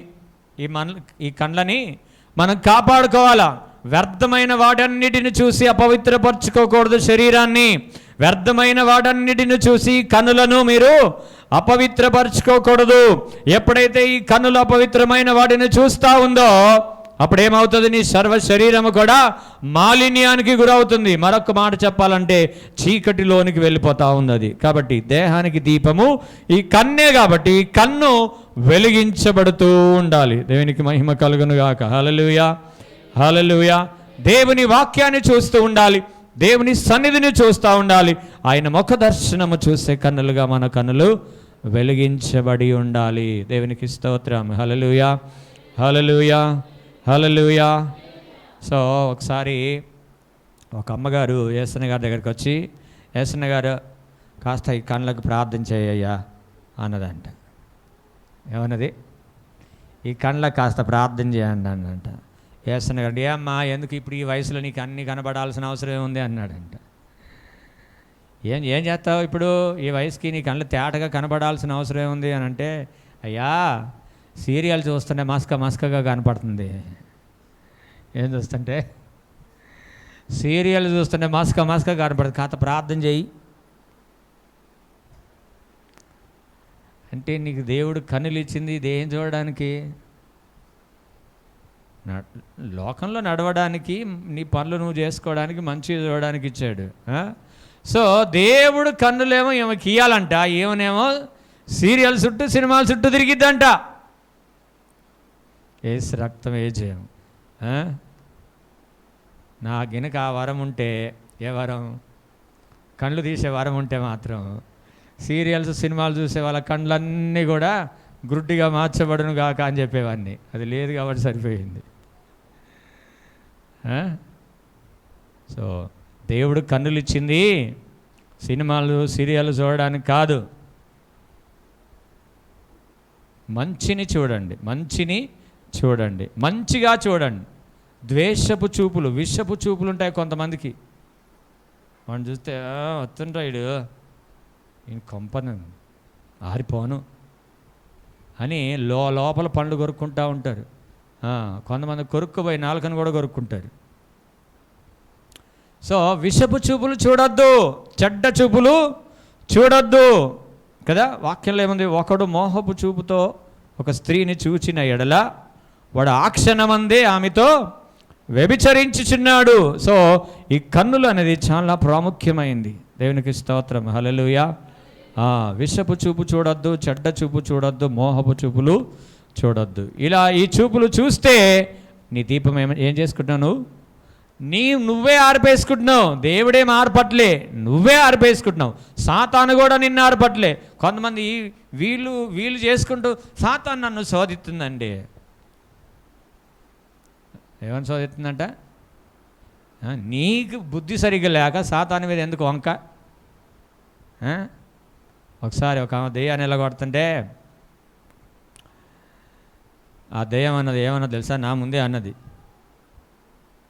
ఈ కండ్లని మనం కాపాడుకోవాలా. వ్యర్థమైన వాటన్నిటిని చూసి అపవిత్రపరచుకోకూడదు శరీరాన్ని. వ్యర్థమైన వాటన్నిటిని చూసి కన్నులను మీరు అపవిత్రపరచుకోకూడదు. ఎప్పుడైతే ఈ కన్నులు అపవిత్రమైన వాటిని చూస్తూ ఉందో అప్పుడేమవుతుంది? నీ సర్వ శరీరము కూడా మాలిన్యానికి గురవుతుంది. మరొక మాట చెప్పాలంటే చీకటిలోనికి వెళ్ళిపోతూ ఉంది అది. కాబట్టి దేహానికి దీపము ఈ కన్నే, కాబట్టి ఈ కన్ను వెలిగించబడుతూ ఉండాలి. దేవునికి మహిమ కలుగునుగాక. హల్లెలూయా, హల్లెలూయా. దేవుని వాక్యాన్ని చూస్తూ ఉండాలి, దేవుని సన్నిధిని చూస్తూ ఉండాలి. ఆయన ముఖ దర్శనము చూసే కన్నులుగా మన కన్నులు వెలిగించబడి ఉండాలి. దేవునికి స్తోత్రం. హల్లెలూయా, హల్లెలూయా, హల్లెలూయా. సో ఒకసారి ఒక అమ్మగారు యేసన్న గారి దగ్గరికి వచ్చి, యేసన్న గారు కాస్త ఈ కళ్ళకు ప్రార్థన చేయయ్యా అన్నదంట. ఏమన్నది? ఈ కళ్ళకు కాస్త ప్రార్థన చేయండి అన్నంట. యేసన్న గారు, ఏ అమ్మా ఎందుకు ఇప్పుడు ఈ వయసులో నీకు అన్నీ కనబడాల్సిన అవసరం ఏముంది అన్నాడంట. ఏం చేస్తావు ఇప్పుడు ఈ వయసుకి నీ కళ్ళు తేటగా కనబడాల్సిన అవసరం ఏముంది అని అంటే, అయ్యా సీరియల్ చూస్తుంటే మస్కగా కనపడుతుంది. ఏం చూస్తుంటే? సీరియల్ చూస్తుంటే మస్క కనపడుతుంది. కాస్త ప్రార్థన చేయి అంటే నీకు దేవుడు కన్నులు ఇచ్చింది దేం చూడడానికి? లోకంలో నడవడానికి, నీ పనులు నువ్వు చేసుకోవడానికి, మంచిగా చూడడానికి ఇచ్చాడు. సో దేవుడు కన్నులేమో ఏమకి ఇయ్యాలంట, ఏమనేమో సీరియల్ చుట్టూ సినిమాల చుట్టూ తిరిగిద్దంట. ఏసు రక్తం ఏ జయం. నా గినక ఆ వరం ఉంటే, ఏ వరం? కళ్ళు తీసే వరం ఉంటే మాత్రం సీరియల్స్ సినిమాలు చూసే వాళ్ళ కళ్ళన్నీ కూడా గుడ్డిగా మార్చబడును గాక అని చెప్పేవాడిని. అది లేదు కాబట్టి సరిపోయింది. సో దేవుడు కన్నులు ఇచ్చింది సినిమాలు సీరియల్ చూడడానికి కాదు. మంచిని చూడండి, మంచిగా చూడండి. ద్వేషపు చూపులు, విషపు చూపులు ఉంటాయి కొంతమందికి. వాడిని చూస్తే వస్తుంటాడు, ఈయన కొంపను ఆరిపోను అని లోపల పండ్లు కొరుక్కుంటూ ఉంటారు. కొంతమంది కొరుక్కుపోయి నాలుకను కూడా కొరుక్కుంటారు. సో విషపు చూపులు చూడొద్దు, చెడ్డ చూపులు చూడొద్దు కదా. వాక్యంలో ఏముంది? ఒకడు మోహపు చూపుతో ఒక స్త్రీని చూచిన ఎడల వాడు ఆ క్షణమందే ఆమెతో వ్యభిచరించుచున్నాడు. సో ఈ కన్నులు అనేది చాలా ప్రాముఖ్యమైంది. దేవునికి స్తోత్రం. హల్లెలూయా. విషపు చూపు చూడొద్దు, చెడ్డ చూపు చూడొద్దు, మోహపు చూపులు చూడొద్దు. ఇలా ఈ చూపులు చూస్తే నీ దీపం ఏం చేసుకుంటున్నావు? నువ్వే ఆర్పేసుకుంటున్నావు. దేవుడేం ఆర్పట్లే, నువ్వే ఆర్పేసుకుంటున్నావు. సాతాను కూడా నిన్ను ఆర్పట్లే. కొంతమంది వీళ్ళు చేసుకుంటూ సాతాను నన్ను శోధిస్తుందండి. ఏమని శోధిస్తుందంట? నీకు బుద్ధి సరిగ్గా లేక సాతాను మీద ఎందుకు వంక? ఒకసారి ఒక ఆమె దెయ్యాన్ని ఎలాగొడుతుంటే ఆ దెయ్యం అన్నది ఏమన్నది తెలుసా? నా ముందే అన్నది,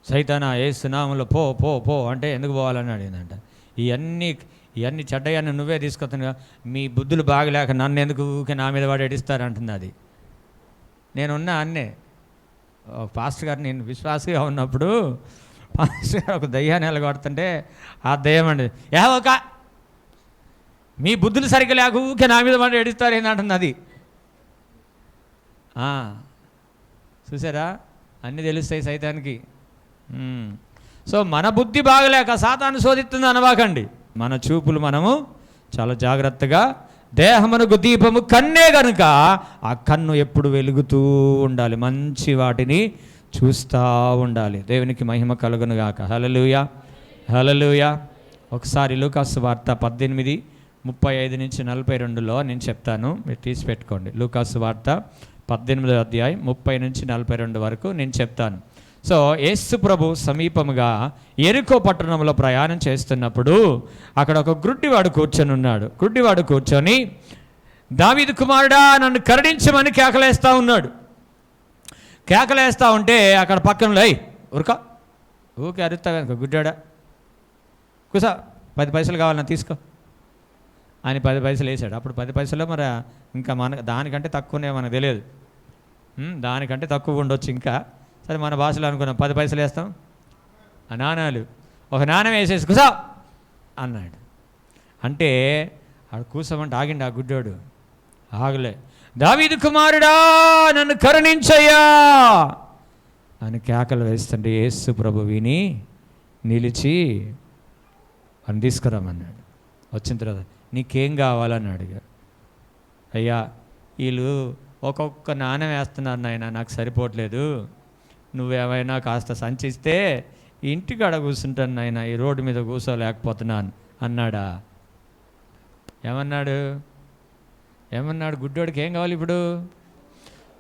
సైతానా ఏసునామంలో పో పో పో అంటే ఎందుకు పోవాలని అడిగిందంట. ఇవన్నీ చెడ్డయన్నీ నువ్వే తీసుకొస్తానుగా, మీ బుద్ధులు బాగలేక నన్ను ఎందుకు ఊరికే నా మీద వాడు ఎడిస్తారంటుంది. అది నేనున్నా అన్నే పాస్టర్ గారు, నేను విశ్వాసగా ఉన్నప్పుడు పాస్టర్ గారు ఒక దయ్యాన్ని ఎలగొడుతుంటే ఆ దయ్యం అండి ఏవోక మీ బుద్ధులు సరిగ్గా లేక ఊరికే నా మీద వాడు ఎడిస్తారు ఏంటంటుంది. అది చూసారా, అన్నీ తెలుస్తాయి సైతానికి. సో మన బుద్ధి బాగలేక సాతాను శోధిస్తుంది అనవాకండి. మన చూపులు మనము చాలా జాగ్రత్తగా, దేహమునకు దీపము కన్నే కనుక ఆ కన్ను ఎప్పుడు వెలుగుతూ ఉండాలి, మంచి వాటిని చూస్తూ ఉండాలి. దేవునికి మహిమ కలుగునుగాక. హల్లెలూయా, హల్లెలూయా. ఒకసారి లూకాసు వార్త 18:35-42లో నేను చెప్తాను, మీరు తీసి పెట్టుకోండి. లూకాసు వార్త 18:30-42 వరకు నేను చెప్తాను. సో యేసు ప్రభు సమీపముగా యెరికో పట్టణంలో ప్రయాణం చేస్తున్నప్పుడు అక్కడ ఒక గుడ్డివాడు కూర్చొని ఉన్నాడు. గుడ్డివాడు కూర్చొని, దావీదు కుమారుడా నన్ను కరుణించమని కేకలేస్తూ ఉన్నాడు. కేకలేస్తూ ఉంటే అక్కడ పక్కనలో ఉరక ఊకే అరుస్తా కనుక, గుడ్డాడా కుసా 10 పైసలు కావాలన్నా తీసుకో అని 10 పైసలు వేసాడు. అప్పుడు 10 పైసలు మరి ఇంకా దానికంటే తక్కువనే మనకు తెలియదు, దానికంటే తక్కువ ఉండొచ్చు. ఇంకా సరే మన భాషలో అనుకున్నాం 10 పైసలు వేస్తాం, ఆ నాణాలు ఒక నాణ్యం వేసేసి కుసా అన్నాడు. అంటే ఆడు కూసామంటే ఆగిండి ఆ గుడ్డోడు, ఆగలే. దావీదు కుమారుడా నన్ను కరుణించయ్యా అని కేకలు వేస్తుంటే యేసు ప్రభు విని నిలిచి అని తీసుకురామన్నాడు. వచ్చిన తర్వాత నీకేం కావాలని అడిగా. అయ్యా వీళ్ళు ఒక్కొక్క నాణ్యం వేస్తున్నారు నాయన, నాకు సరిపోవట్లేదు, నువ్వేమైనా కాస్త సంచిస్తే ఇంటికాడ కూర్చుంటాను నాయన, ఈ రోడ్డు మీద కూర్చోలేకపోతున్నాను అన్నాడా? ఏమన్నాడు గుడ్డోడికి? ఏం కావాలి ఇప్పుడు?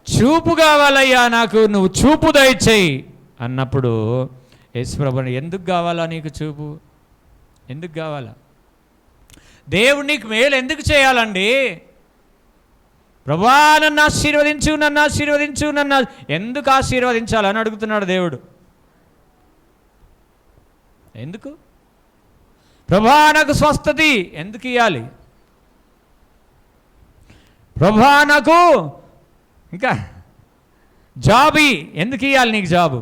చూపు కావాలయ్యా నాకు, నువ్వు చూపు దయచేయి అన్నప్పుడు యేసుప్రభుని, ఎందుకు కావాలా నీకు చూపు? ఎందుకు కావాలా? దేవుడు నీకు మేలు ఎందుకు చేయాలండి? ప్రభువా నన్ను ఆశీర్వదించు, నన్ను ఆశీర్వదించు, నన్ను ఎందుకు ఆశీర్వదించాలని అడుగుతున్నాడు దేవుడు. ఎందుకు? ప్రభువా నాకు స్వస్థతి ఎందుకు ఇవ్వాలి? ప్రభువా నాకు ఇంకా జాబ్ ఎందుకు ఇవ్వాలి? నీకు జాబు,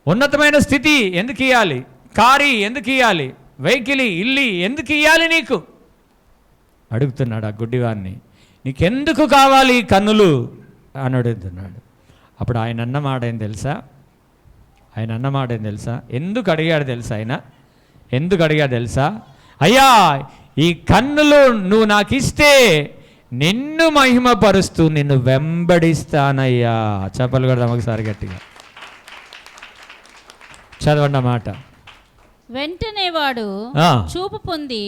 ఉన్నతమైన స్థితి ఎందుకు ఇవ్వాలి? కారు ఎందుకు ఇవ్వాలి? వెహికల్, ఇల్లు ఎందుకు ఇవ్వాలి నీకు? అడుగుతున్నాడు ఆ గుడ్డివాడిని, నీకెందుకు కావాలి కన్నులు అని అడుగుతున్నాడు. అప్పుడు ఆయన అన్న మాట ఏం తెలుసా? ఎందుకు అడిగాడు తెలుసా? అయ్యా ఈ కన్నులు నువ్వు నాకు ఇస్తే నిన్ను మహిమపరుస్తూ నిన్ను వెంబడిస్తానయ్యా. చెప్పలు కూడా ఒకసారి గట్టిగా చదవండి మాట. వెంటనే వాడు చూపు పొంది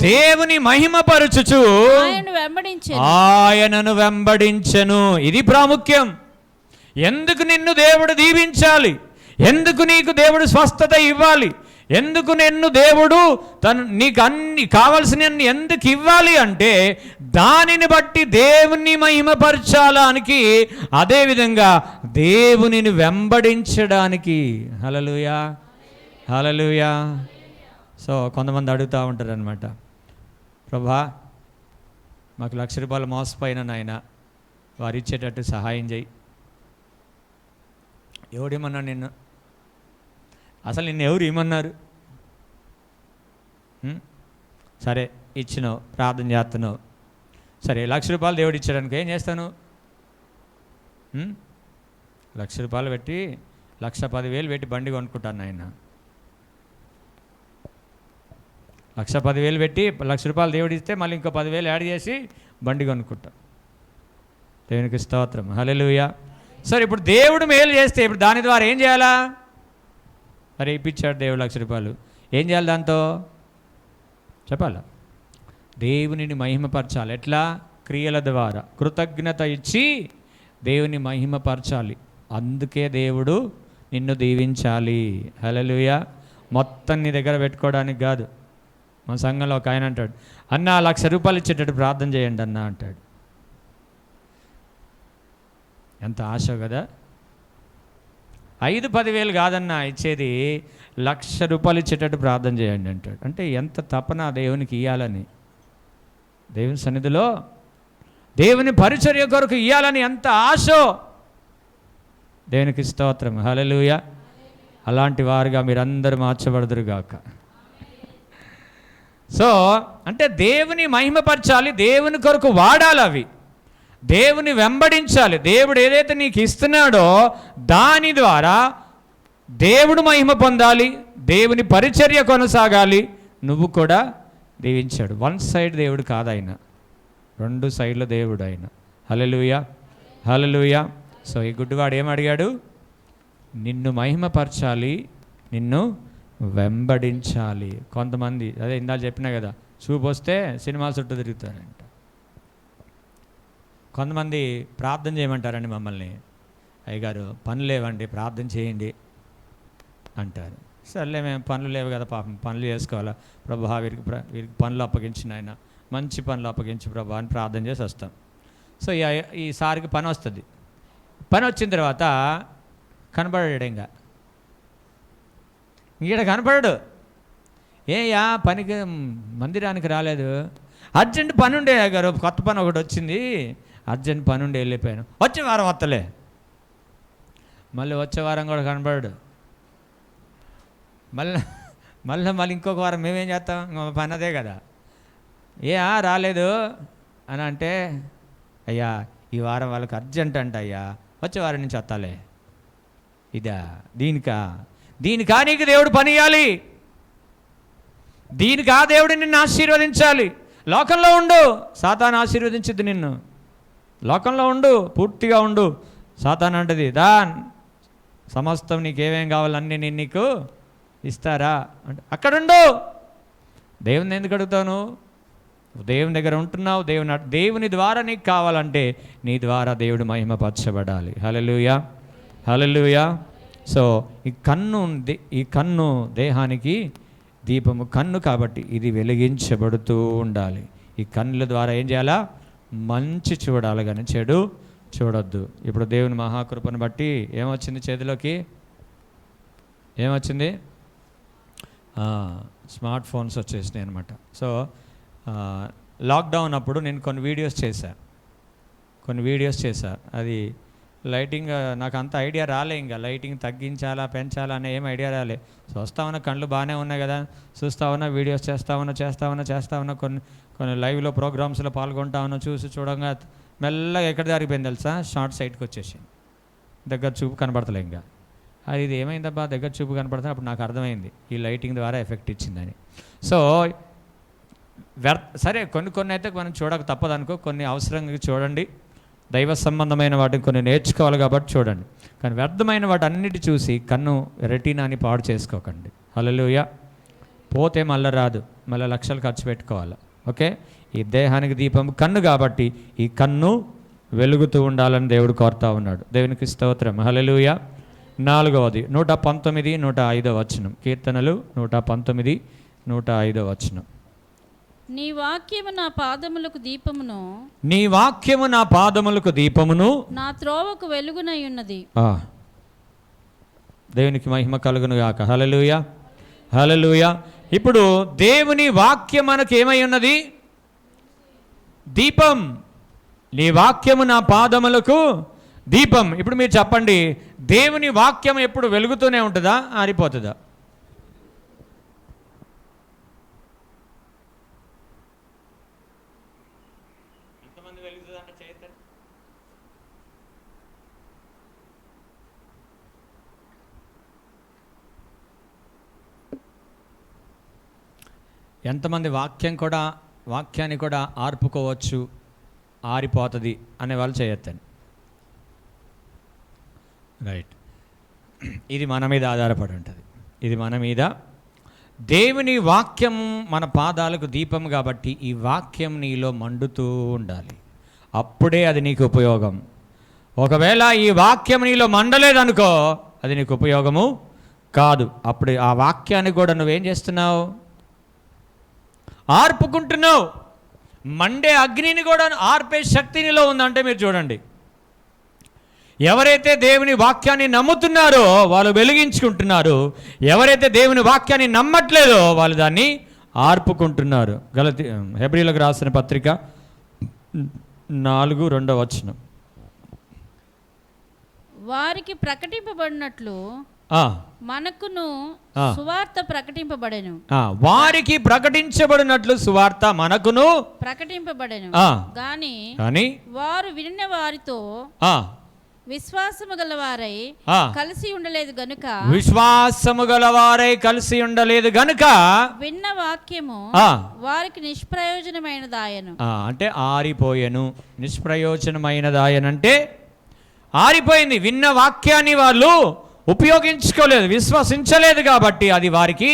దేవుని మహిమపరచుచు ఆయనను వెంబడించెను. ఇది ప్రాముఖ్యం. ఎందుకు నిన్ను దేవుడు దీవించాలి? ఎందుకు నీకు దేవుడు స్వస్థత ఇవ్వాలి? ఎందుకు నిన్ను దేవుడు నీకు అన్ని కావలసిన ఎందుకు ఇవ్వాలి అంటే దానిని బట్టి దేవుని మహిమపరచాలానికి, అదేవిధంగా దేవునిని వెంబడించడానికి. హల్లెలూయా, హల్లెలూయా. సో కొంతమంది అడుగుతూ ఉంటారు అనమాట, ప్రభా మాకు ₹1,00,000 మోసపోయిన నాయన, వారు ఇచ్చేటట్టు సహాయం చేయి. ఎవడేమన్నాడు నిన్ను? అసలు నిన్ను ఎవరు ఏమన్నారు? సరే ఇచ్చినావు, ప్రార్థన చేస్తున్నావు, సరే ₹1,00,000 దేవుడు ఇచ్చాడనుకో, ఏం చేస్తాను? ₹1,00,000 పెట్టి 1,10,000 పెట్టి బండి కొనుక్కుంటాను ఆయన. 1,10,000 పెట్టి ₹1,00,000 దేవుడు ఇస్తే మళ్ళీ ఇంకో 10,000 యాడ్ చేసి బండి కొనుక్కుంటా. దేవునికి స్తోత్రం, హల్లెలూయా. సరే ఇప్పుడు దేవుడు మేలు చేస్తే ఇప్పుడు దాని ద్వారా ఏం చేయాలా? మరి ఇప్పించాడు దేవుడు ₹1,00,000, ఏం చేయాలి దాంతో? చెప్పాలా? దేవునిని మహిమపరచాలి. ఎట్లా? క్రియల ద్వారా కృతజ్ఞత ఇచ్చి దేవుని మహిమపరచాలి. అందుకే దేవుడు నిన్ను దీవించాలి. హల్లెలూయా. మొత్తం నీ దగ్గర పెట్టుకోవడానికి కాదు. మన సంఘంలో ఒక ఆయన అంటాడు, అన్న ₹1,00,000 ఇచ్చేటట్టు ప్రార్థన చేయండి అన్న అంటాడు. ఎంత ఆశ కదా. 5-10 వేలు కాదన్నా ఇచ్చేది, ₹1,00,000 ఇచ్చేటట్టు ప్రార్థన చేయండి అంటాడు. అంటే ఎంత తపన దేవునికి ఇవ్వాలని, దేవుని సన్నిధిలో దేవుని పరిచర్య కొరకు ఇవ్వాలని ఎంత ఆశో. దేవునికి స్తోత్రం, హల్లెలూయా. అలాంటి వారుగా మీరందరూ మార్చబడదురుగాక. సో అంటే దేవుని మహిమపరచాలి, దేవుని కొరకు వాడాలి, అవి దేవుని వెంబడించాలి. దేవుడు ఏదైతే నీకు ఇస్తున్నాడో దాని ద్వారా దేవుడు మహిమ పొందాలి, దేవుని పరిచర్య కొనసాగాలి. నువ్వు కూడా దీవించాడు. వన్ సైడ్ దేవుడు కాదు ఆయన, 2 సైడ్ల దేవుడు ఆయన. హల్లెలూయా, హల్లెలూయా. సో ఈ గుడ్డివాడు ఏమడిగాడు? నిన్ను మహిమపరచాలి, నిన్ను వెంబడించాలి. కొంతమంది అదే ఇందాక చెప్పినా కదా, చూపు వస్తే సినిమా చుట్టూ తిరుగుతారంట. కొంతమంది ప్రార్థన చేయమంటారండి మమ్మల్ని, అయ్యగారు పనులు లేవండి ప్రార్థన చేయండి అంటారు. సర్లే మేము పనులు లేవు కదా పాపం, పనులు చేసుకోవాలా ప్రభా, వీరికి పనులు అప్పగించిన ఆయన, మంచి పనులు అప్పగించి ప్రభా అని ప్రార్థన చేసి వస్తాం. సో ఈసారికి పని వస్తుంది. పని వచ్చిన తర్వాత కనబడాడు, ఇంకా ఈడ కనపడాడు. ఏయా పనికి మందిరానికి రాలేదు, అర్జెంట్ పని ఉండే గారు, కొత్త పని ఒకటి వచ్చింది, అర్జెంట్ పని ఉండి వెళ్ళిపోయాను, వచ్చే వారం వస్తలే. మళ్ళీ వచ్చే వారం కూడా కనబడాడు. మళ్ళీ ఇంకొక వారం మేమేం చేస్తాం, పని అదే కదా. రాలేదు అని అంటే, అయ్యా ఈ వారం వాళ్ళకి అర్జెంట్ అంట అయ్యా, వచ్చే వారం నుంచి వస్తాలే. ఇదా దీనికా నీకు దేవుడు పని ఇవ్వాలి, దీనికా దేవుడు నిన్ను ఆశీర్వదించాలి. లోకంలో ఉండు, సాతాను ఆశీర్వదించుద్ది నిన్ను. లోకంలో ఉండు, పూర్తిగా ఉండు. సాతాను అంటది, సమస్తం నీకేమేం కావాలన్నీ నేను నీకు ఇస్తారా అంటే అక్కడుండు. దేవుని ఎందుకు అడుగుతాను? దేవుని దగ్గర ఉంటున్నావు, దేవుని ద్వారా నీకు కావాలంటే నీ ద్వారా దేవుడు మహిమపరచబడాలి. హల్లెలూయా, హల్లెలూయా. సో ఈ కన్ను దేహానికి దీపము. కన్ను కాబట్టి ఇది వెలిగించబడుతూ ఉండాలి. ఈ కన్నుల ద్వారా ఏం చేయాలా? మంచి చూడాలి కానీ చెడు చూడొద్దు. ఇప్పుడు దేవుని మహాకృపను బట్టి ఏమొచ్చింది చేతిలోకి? ఏమొచ్చింది? స్మార్ట్ ఫోన్స్ వచ్చేసినాయి అనమాట. సో లాక్డౌన్ అప్పుడు నేను కొన్ని వీడియోస్ చేశా. అది లైటింగ్ నాకు అంత ఐడియా రాలే, ఇంకా లైటింగ్ తగ్గించాలా పెంచాలా అనే ఏం ఐడియా రాలే. సో వస్తా ఉన్నా, కళ్ళు బాగానే ఉన్నాయి కదా, చూస్తా ఉన్నా, వీడియోస్ చేస్తా ఉన్నా, కొన్ని లైవ్లో ప్రోగ్రామ్స్లో పాల్గొంటా ఉన్నా. చూడంగా మెల్లగా ఎక్కడ జరిగిపోయింది తెలుసా? షార్ట్ సైట్కి వచ్చేసి దగ్గర చూపు కనపడతలే. ఇంకా ఇది ఏమైందబ్బా దగ్గర చూపు కనపడుతుంది. అప్పుడు నాకు అర్థమైంది ఈ లైటింగ్ ద్వారా ఎఫెక్ట్ ఇచ్చిందని. సో సరే కొన్ని అయితే మనం చూడక తప్పదు అనుకో, కొన్ని అవసరంగా చూడండి. దైవ సంబంధమైన వాటిని కొన్ని నేర్చుకోవాలి కాబట్టి చూడండి. కానీ వ్యర్థమైన వాటి అన్నిటి చూసి కన్ను రెటీనాని పాడు చేసుకోకండి. హల్లెలూయా. పోతే మళ్ళీ రాదు, మళ్ళీ లక్షలు ఖర్చు పెట్టుకోవాలి. ఓకే, ఈ దేహానికి దీపం కన్ను కాబట్టి ఈ కన్ను వెలుగుతూ ఉండాలని దేవుడు కోరుతా ఉన్నాడు. దేవునికి స్తోత్రం, హల్లెలూయా. 4వది 119, 105 వచనం. కీర్తనలు 119, 105 వచనం. నీ వాక్యము నా పాదములకు దీపమును, నీ వాక్యము నా పాదములకు దీపమును, నా త్రోవకు వెలుగునై ఉన్నది. దేవునికి మహిమ కలుగును గాక. హల్లెలూయా, హల్లెలూయా. ఇప్పుడు దేవుని వాక్యం మనకు ఏమై ఉన్నది? దీపం. నీ వాక్యము నా పాదములకు దీపం. ఇప్పుడు మీరు చెప్పండి, దేవుని వాక్యం ఎప్పుడు వెలుగుతూనే ఉంటుందా, ఆరిపోతుందా? ఎంతమంది వాక్యాన్ని కూడా ఆర్పుకోవచ్చు, ఆరిపోతుంది అనే వాళ్ళు చేయొద్దండి. రైట్, ఇది మన మీద ఆధారపడి ఉంటుంది. ఇది మన మీద. దేవుని వాక్యం మన పాదాలకు దీపం కాబట్టి ఈ వాక్యం నీలో మండుతూ ఉండాలి. అప్పుడే అది నీకు ఉపయోగం. ఒకవేళ ఈ వాక్యం నీలో మండలేదనుకో, అది నీకు ఉపయోగము కాదు. అప్పుడు ఆ వాక్యాన్ని కూడా నువ్వేం చేస్తున్నావు? ఆర్పుకుంటున్నావు. మండే అగ్నిని కూడా ఆర్పే శక్తి నీలో ఉందంటే మీరు చూడండి, ఎవరైతే దేవుని వాక్యాన్ని నమ్ముతున్నారో వాళ్ళు వెలిగించుకుంటున్నారు, ఎవరైతే దేవుని వాక్యాన్ని నమ్మట్లేదో వాళ్ళు దాన్ని ఆర్పుకుంటున్నారు. హెబ్రీలకు రాసిన పత్రిక 4:2 వారికి ప్రకటింపబడినట్లు మనకును సువార్త ప్రకటింపబడెను. వారికి ప్రకటించబడినట్లు సువార్త మనకును ప్రకటింపబడెను గాని వారు వినిన వారితో విశ్వాసము గలవారై కలిసి ఉండలేదు గనుక, విశ్వాసము గలవారై కలిసి ఉండలేదు గనుక విన్న వాక్యము వారికి నిష్ప్రయోజనమైనదాయను. అంటే ఆరిపోయెను. నిష్ప్రయోజనమైనదాయనంటే ఆరిపోయింది. విన్న వాక్యాన్ని వాళ్ళు ఉపయోగించుకోలేదు, విశ్వసించలేదు కాబట్టి అది వారికి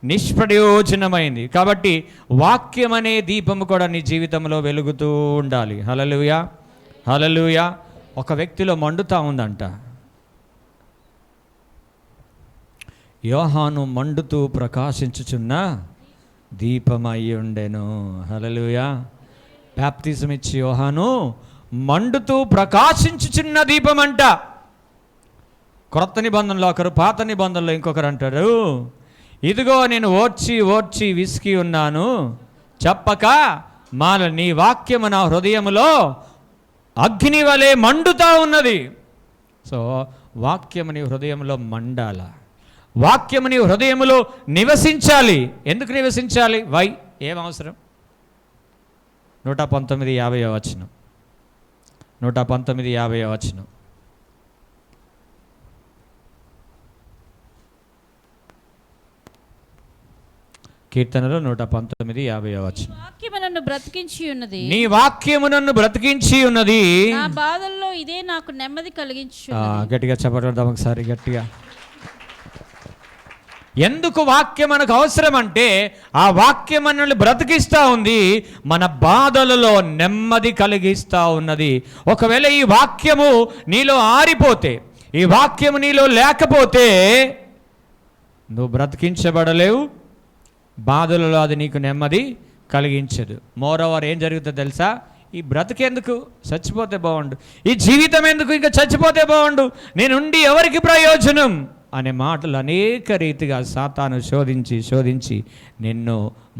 నిష్ప్రయోజనమైంది. కాబట్టి వాక్యం అనే దీపము కూడా నీ జీవితంలో వెలుగుతూ ఉండాలి. హల్లెలూయా, హల్లెలూయా. ఒక వ్యక్తిలో మండుతా ఉందంట. యోహాను మండుతూ ప్రకాశించుచున్న దీపమై ఉండెను. హల్లెలూయా. బాప్తిజం ఇచ్చి యోహాను మండుతూ ప్రకాశించుచున్న దీపం అంట. క్రొత్త నిబంధనలో ఒకరు, పాత నిబంధనలో ఇంకొకరు అంటారు, ఇదిగో నేను ఓర్చి ఓర్చి విసికి ఉన్నాను, చెప్పక మాల నీ వాక్యము నా హృదయములో అగ్ని వలె మండుతా ఉన్నది. సో వాక్యము నీ హృదయంలో మండాల, వాక్యము నీ హృదయములో నివసించాలి. ఎందుకు నివసించాలి? ఏం అవసరం? 119:50 119:50 కీర్తనలో 119:50 వాక్యము నన్ను బ్రతికించి ఉన్నది, నీ వాక్యము నన్ను బ్రతికించి ఉన్నది, నా బాధల్లో ఇదే నాకు నెమ్మది కలిగించు. గట్టిగా చెప్పడం ఒకసారి గట్టిగా. ఎందుకు వాక్యం మనకు అవసరం అంటే ఆ వాక్యం మనల్ని బ్రతికిస్తూ ఉంది, మన బాధలలో నెమ్మది కలిగిస్తూ ఉన్నది. ఒకవేళ ఈ వాక్యము నీలో ఆరిపోతే, ఈ వాక్యము నీలో లేకపోతే నువ్వు బ్రతికించబడలేవు, బాధలలో అది నీకు నెమ్మది కలిగించదు. మోరోవర్ ఏం జరుగుతుందో తెలుసా? ఈ బ్రతికెందుకు, చచ్చిపోతే బాగుండు, ఈ జీవితం ఎందుకు, ఇంకా చచ్చిపోతే బాగుండు, నేనుండి ఎవరికి ప్రయోజనం అనే మాటలు అనేక రీతిగా సాతాను శోధించి శోధించి నిన్ను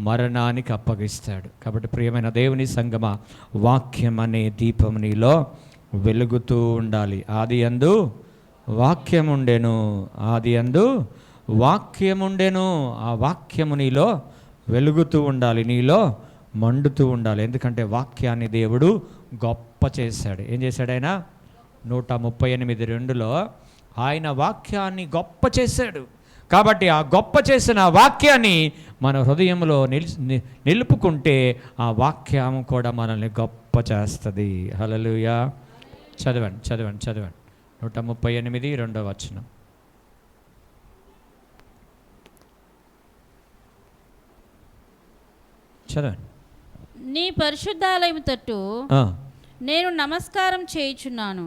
మరణానికి అప్పగిస్తాడు. కాబట్టి ప్రియమైన దేవుని సంగమా, వాక్యం అనే దీపం నీలో వెలుగుతూ ఉండాలి. ఆదియందు వాక్యం ఉండెను, ఆదియందు వాక్యం ఉండెను. ఆ వాక్యము నీలో వెలుగుతూ ఉండాలి, నీలో మండుతూ ఉండాలి. ఎందుకంటే వాక్యాన్ని దేవుడు గొప్ప చేశాడు. ఏం చేశాడు ఆయన? 138:2 ఆయన వాక్యాన్ని గొప్ప చేశాడు. కాబట్టి ఆ గొప్ప చేసిన వాక్యాన్ని మన హృదయంలో నిలుపుకుంటే ఆ వాక్యం కూడా మనల్ని గొప్ప చేస్తుంది. హల్లెలూయా. చదవండి చదవండి చదవండి 138:2 చదవండి. నీ పరిశుద్ధాలయము తట్టు నేను నమస్కారం చేయుచున్నాను,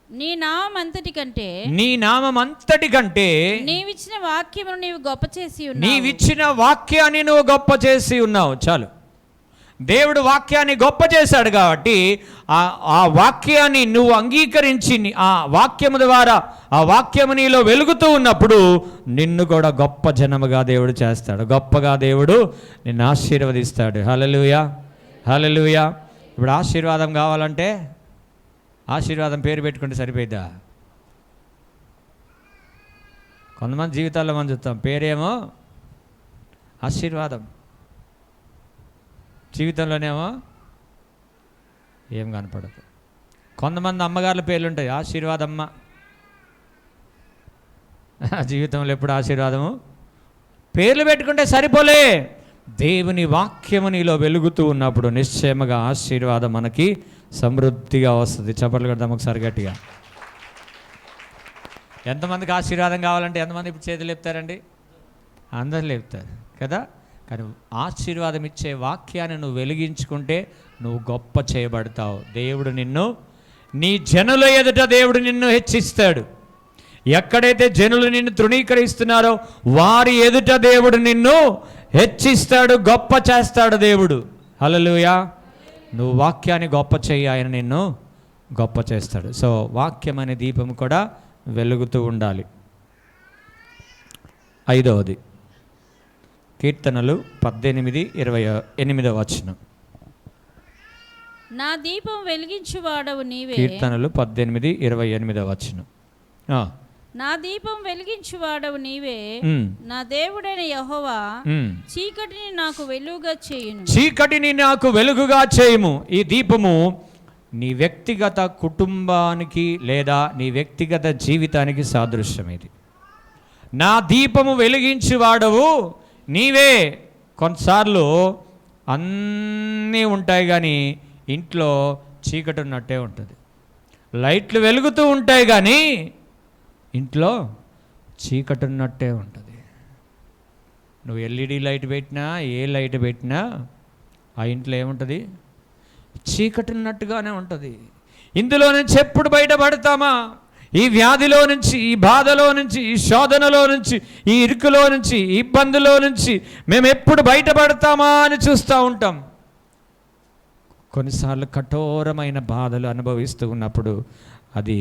నీ నామం అంతటి కంటే, నీ నామం అంతటి కంటే నీవిచ్చిన వాక్యమును నీవు గొప్ప చేసి ఉన్నావు, నీవిచ్చిన వాక్యాన్ని నువ్వు గొప్ప చేసి ఉన్నావు. చాలు. దేవుడు వాక్యాన్ని గొప్ప చేశాడు కాబట్టి ఆ వాక్యాన్ని నువ్వు అంగీకరించి ఆ వాక్యము ద్వారా ఆ వాక్యము నీలో వెలుగుతూ ఉన్నప్పుడు నిన్ను కూడా గొప్ప జనముగా దేవుడు చేస్తాడు, గొప్పగా దేవుడు నిన్ను ఆశీర్వదిస్తాడు. హల్లెలూయా, హల్లెలూయా. ఇప్పుడు ఆశీర్వాదం కావాలంటే ఆశీర్వాదం పేరు పెట్టుకుంటే సరిపోయిద్దా? కొంతమంది జీవితాల్లో మనం చూస్తాం, పేరేమో ఆశీర్వాదం, జీవితంలోనేమో ఏం కనపడదు. కొంతమంది అమ్మగారుల పేర్లు ఉంటాయి, ఆశీర్వాదమ్మ, జీవితంలో ఎప్పుడు ఆశీర్వాదము. పేర్లు పెట్టుకుంటే సరిపోలే. దేవుని వాక్యము నీలో వెలుగుతూ ఉన్నప్పుడు నిశ్చయముగా ఆశీర్వాదం మనకి సమృద్ధిగా వస్తుంది. చప్పట్లు కొడదాం ఒకసారి గట్టిగా. ఎంతమందికి ఆశీర్వాదం కావాలంటే ఎంతమంది ఇప్పుడు చేతులు లేపుతారండి? అందరు లేపుతారు కదా. కానీ ఆశీర్వాదం ఇచ్చే వాక్యాన్ని నువ్వు వెలిగించుకుంటే నువ్వు గొప్ప చేయబడతావు. దేవుడు నిన్ను, నీ జనుల ఎదుట దేవుడు నిన్ను హెచ్చిస్తాడు. ఎక్కడైతే జనులు నిన్ను తృణీకరిస్తున్నారో వారి ఎదుట దేవుడు నిన్ను హెచ్చిస్తాడు, గొప్ప చేస్తాడు దేవుడు. హల్లెలూయా. నువ్వు వాక్యాన్ని గొప్ప చేయి, ఆయన నిన్ను గొప్ప చేస్తాడు. సో వాక్యం అనే దీపం కూడా వెలుగుతూ ఉండాలి. 5వది కీర్తనలు 18:28 వచనం. నా దీపం వెలిగించువాడవు నీవే. కీర్తనలు 18:28 వచనం. నా దీపం వెలిగించువాడవు నీవే, నా దేవుడైన యెహోవా చీకటిని నాకు వెలుగుగా చేయును. చీకటిని నాకు వెలుగుగా చేయుము. ఈ దీపము నీ వ్యక్తిగత కుటుంబానికి లేదా నీ వ్యక్తిగత జీవితానికి సాదృశ్యం. ఇది నా దీపము వెలిగించువాడవు నీవే. కొన్నిసార్లు అన్నీ ఉంటాయి కానీ ఇంట్లో చీకటి ఉన్నట్టే ఉంటుంది. లైట్లు వెలుగుతూ ఉంటాయి కానీ ఇంట్లో చీకటి ఉన్నట్టే ఉంటుంది. నువ్వు ఎల్ఈడి లైట్ పెట్టినా ఏ లైట్ పెట్టినా ఆ ఇంట్లో ఏముంటుంది? చీకటి ఉన్నట్టుగానే ఉంటుంది. ఇందులో నుంచి ఎప్పుడు బయటపడతామా? ఈ వ్యాధిలో నుంచి, ఈ బాధలో నుంచి, ఈ శోధనలో నుంచి, ఈ ఇరుకులో నుంచి, ఈ ఇబ్బందులో నుంచి మేము ఎప్పుడు బయటపడతామా అని చూస్తూ ఉంటాం. కొన్నిసార్లు కఠోరమైన బాధలు అనుభవిస్తూ ఉన్నప్పుడు అది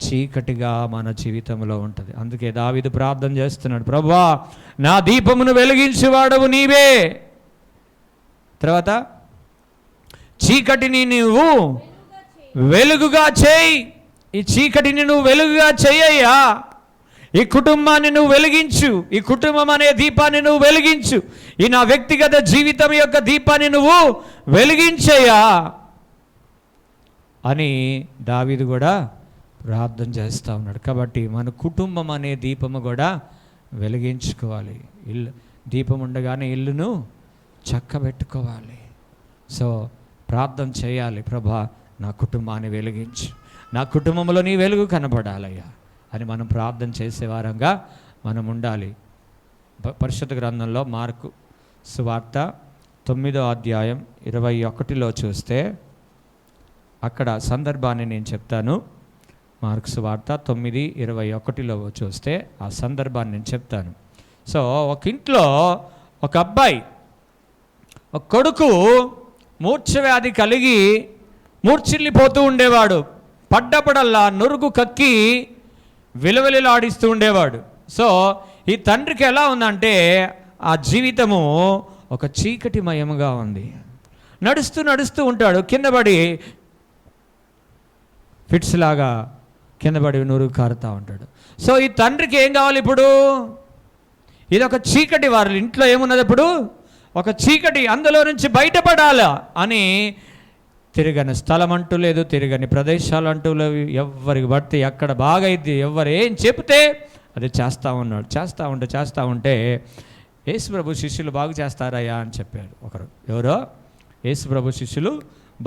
చీకటిగా మన జీవితంలో ఉంటుంది. అందుకే దావీదు ప్రార్థన చేస్తున్నాడు, ప్రభువా నా దీపమును వెలిగించువాడవు నీవే. తర్వాత చీకటిని నువ్వు వెలుగుగా చేయి. ఈ చీకటిని నువ్వు వెలుగుగా చేయయ్యా. ఈ కుటుంబాన్ని నువ్వు వెలిగించు. ఈ కుటుంబం అనే దీపాన్ని నువ్వు వెలిగించు. ఈ నా వ్యక్తిగత జీవితం యొక్క దీపాన్ని నువ్వు వెలిగించయ్యా అని దావీదు కూడా ప్రార్థన చేస్తూ ఉన్నాడు. కాబట్టి మన కుటుంబం అనే దీపము కూడా వెలిగించుకోవాలి. ఇల్లు దీపం ఉండగానే ఇల్లును చక్కబెట్టుకోవాలి. సో ప్రార్థన చేయాలి, ప్రభా నా కుటుంబాన్ని వెలిగించు, నా కుటుంబంలో నీ వెలుగు కనబడాలయ్యా అని మనం ప్రార్థన చేసే వారంగా మనం ఉండాలి. పరిశుద్ధ గ్రంథంలో మార్కు సువార్త 9:21 చూస్తే అక్కడ సందర్భాన్ని నేను చెప్తాను. మార్కు సువార్త 9:21 చూస్తే ఆ సందర్భాన్ని నేను చెప్తాను. సో ఒక ఇంట్లో ఒక అబ్బాయి, ఒక కొడుకు మూర్ఛవ్యాధి కలిగి మూర్ఛిల్లిపోతూ ఉండేవాడు. పడ్డపడల్లా నురుగు కక్కి విలవిలలాడిస్తూ ఉండేవాడు. సో ఈ తండ్రికి ఎలా ఉందంటే ఆ జీవితము ఒక చీకటిమయముగా ఉంది. నడుస్తూ నడుస్తూ ఉంటాడు, కిందపడి ఫిట్స్ లాగా కిందపడి నురుగు కారుతూ ఉంటాడు. సో ఈ తండ్రికి ఏం కావాలి ఇప్పుడు? ఇది ఒక చీకటి, వారి ఇంట్లో ఏమున్నది ఇప్పుడు? ఒక చీకటి, అందులో నుంచి బయటపడాలా అని తిరగని స్థలం అంటూ లేదు, తిరగని ప్రదేశాలు అంటూ లేవు. ఎవరికి పడితే ఎక్కడ బాగా అయింది, ఎవరు ఏం చెప్తే అది చేస్తూ ఉన్నాడు. చేస్తూ ఉంటే యేసుప్రభు శిష్యులు బాగు చేస్తారయ్యా అని చెప్పాడు ఒకరు. ఎవరో యేసుప్రభు శిష్యులు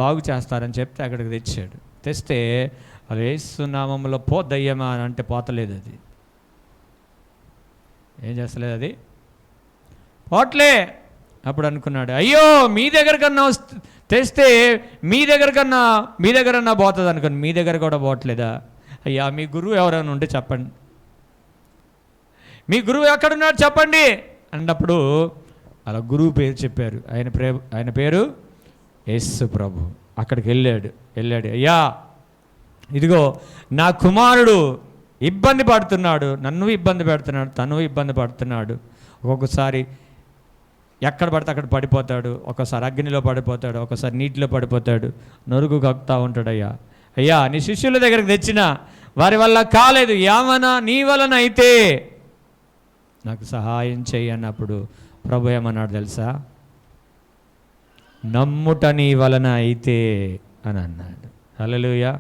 బాగు చేస్తారని చెప్తే అక్కడికి తెచ్చాడు. తెస్తే అది యేసునామంలో పోద్దయ్యమా అని అంటే పోతలేదు. అది ఏం చేస్తలేదు, అది పోట్లే. అప్పుడు అనుకున్నాడు, అయ్యో మీ దగ్గర కన్నా తెస్తే మీ దగ్గరన్నా పోతుంది అనుకోండి, మీ దగ్గర కూడా పోవట్లేదా? అయ్యా మీ గురువు ఎవరైనా ఉంటే చెప్పండి, మీ గురువు ఎక్కడున్నాడు చెప్పండి అన్నప్పుడు అలా గురువు పేరు చెప్పారు. ఆయన పేరు యేసు ప్రభు. అక్కడికి వెళ్ళాడు. అయ్యా ఇదిగో నా కుమారుడు ఇబ్బంది పడుతున్నాడు, నన్ను ఇబ్బంది పెడుతున్నాడు, తను ఇబ్బంది పడుతున్నాడు. ఒక్కొక్కసారి ఎక్కడ పడితే అక్కడ పడిపోతాడు, ఒకసారి అగ్నిలో పడిపోతాడు, ఒకసారి నీటిలో పడిపోతాడు, నొరుగు కక్కుతూ ఉంటాడు. అయ్యా నీ శిష్యుల దగ్గరికి తెచ్చిన వారి వల్ల కాలేదు, ఏమన్నా నీ వలన అయితే నాకు సహాయం చెయ్యి అన్నప్పుడు ప్రభు ఏమన్నాడు తెలుసా? నమ్ముట నీ వలన అయితే అని అన్నాడు. హల్లెలూయా.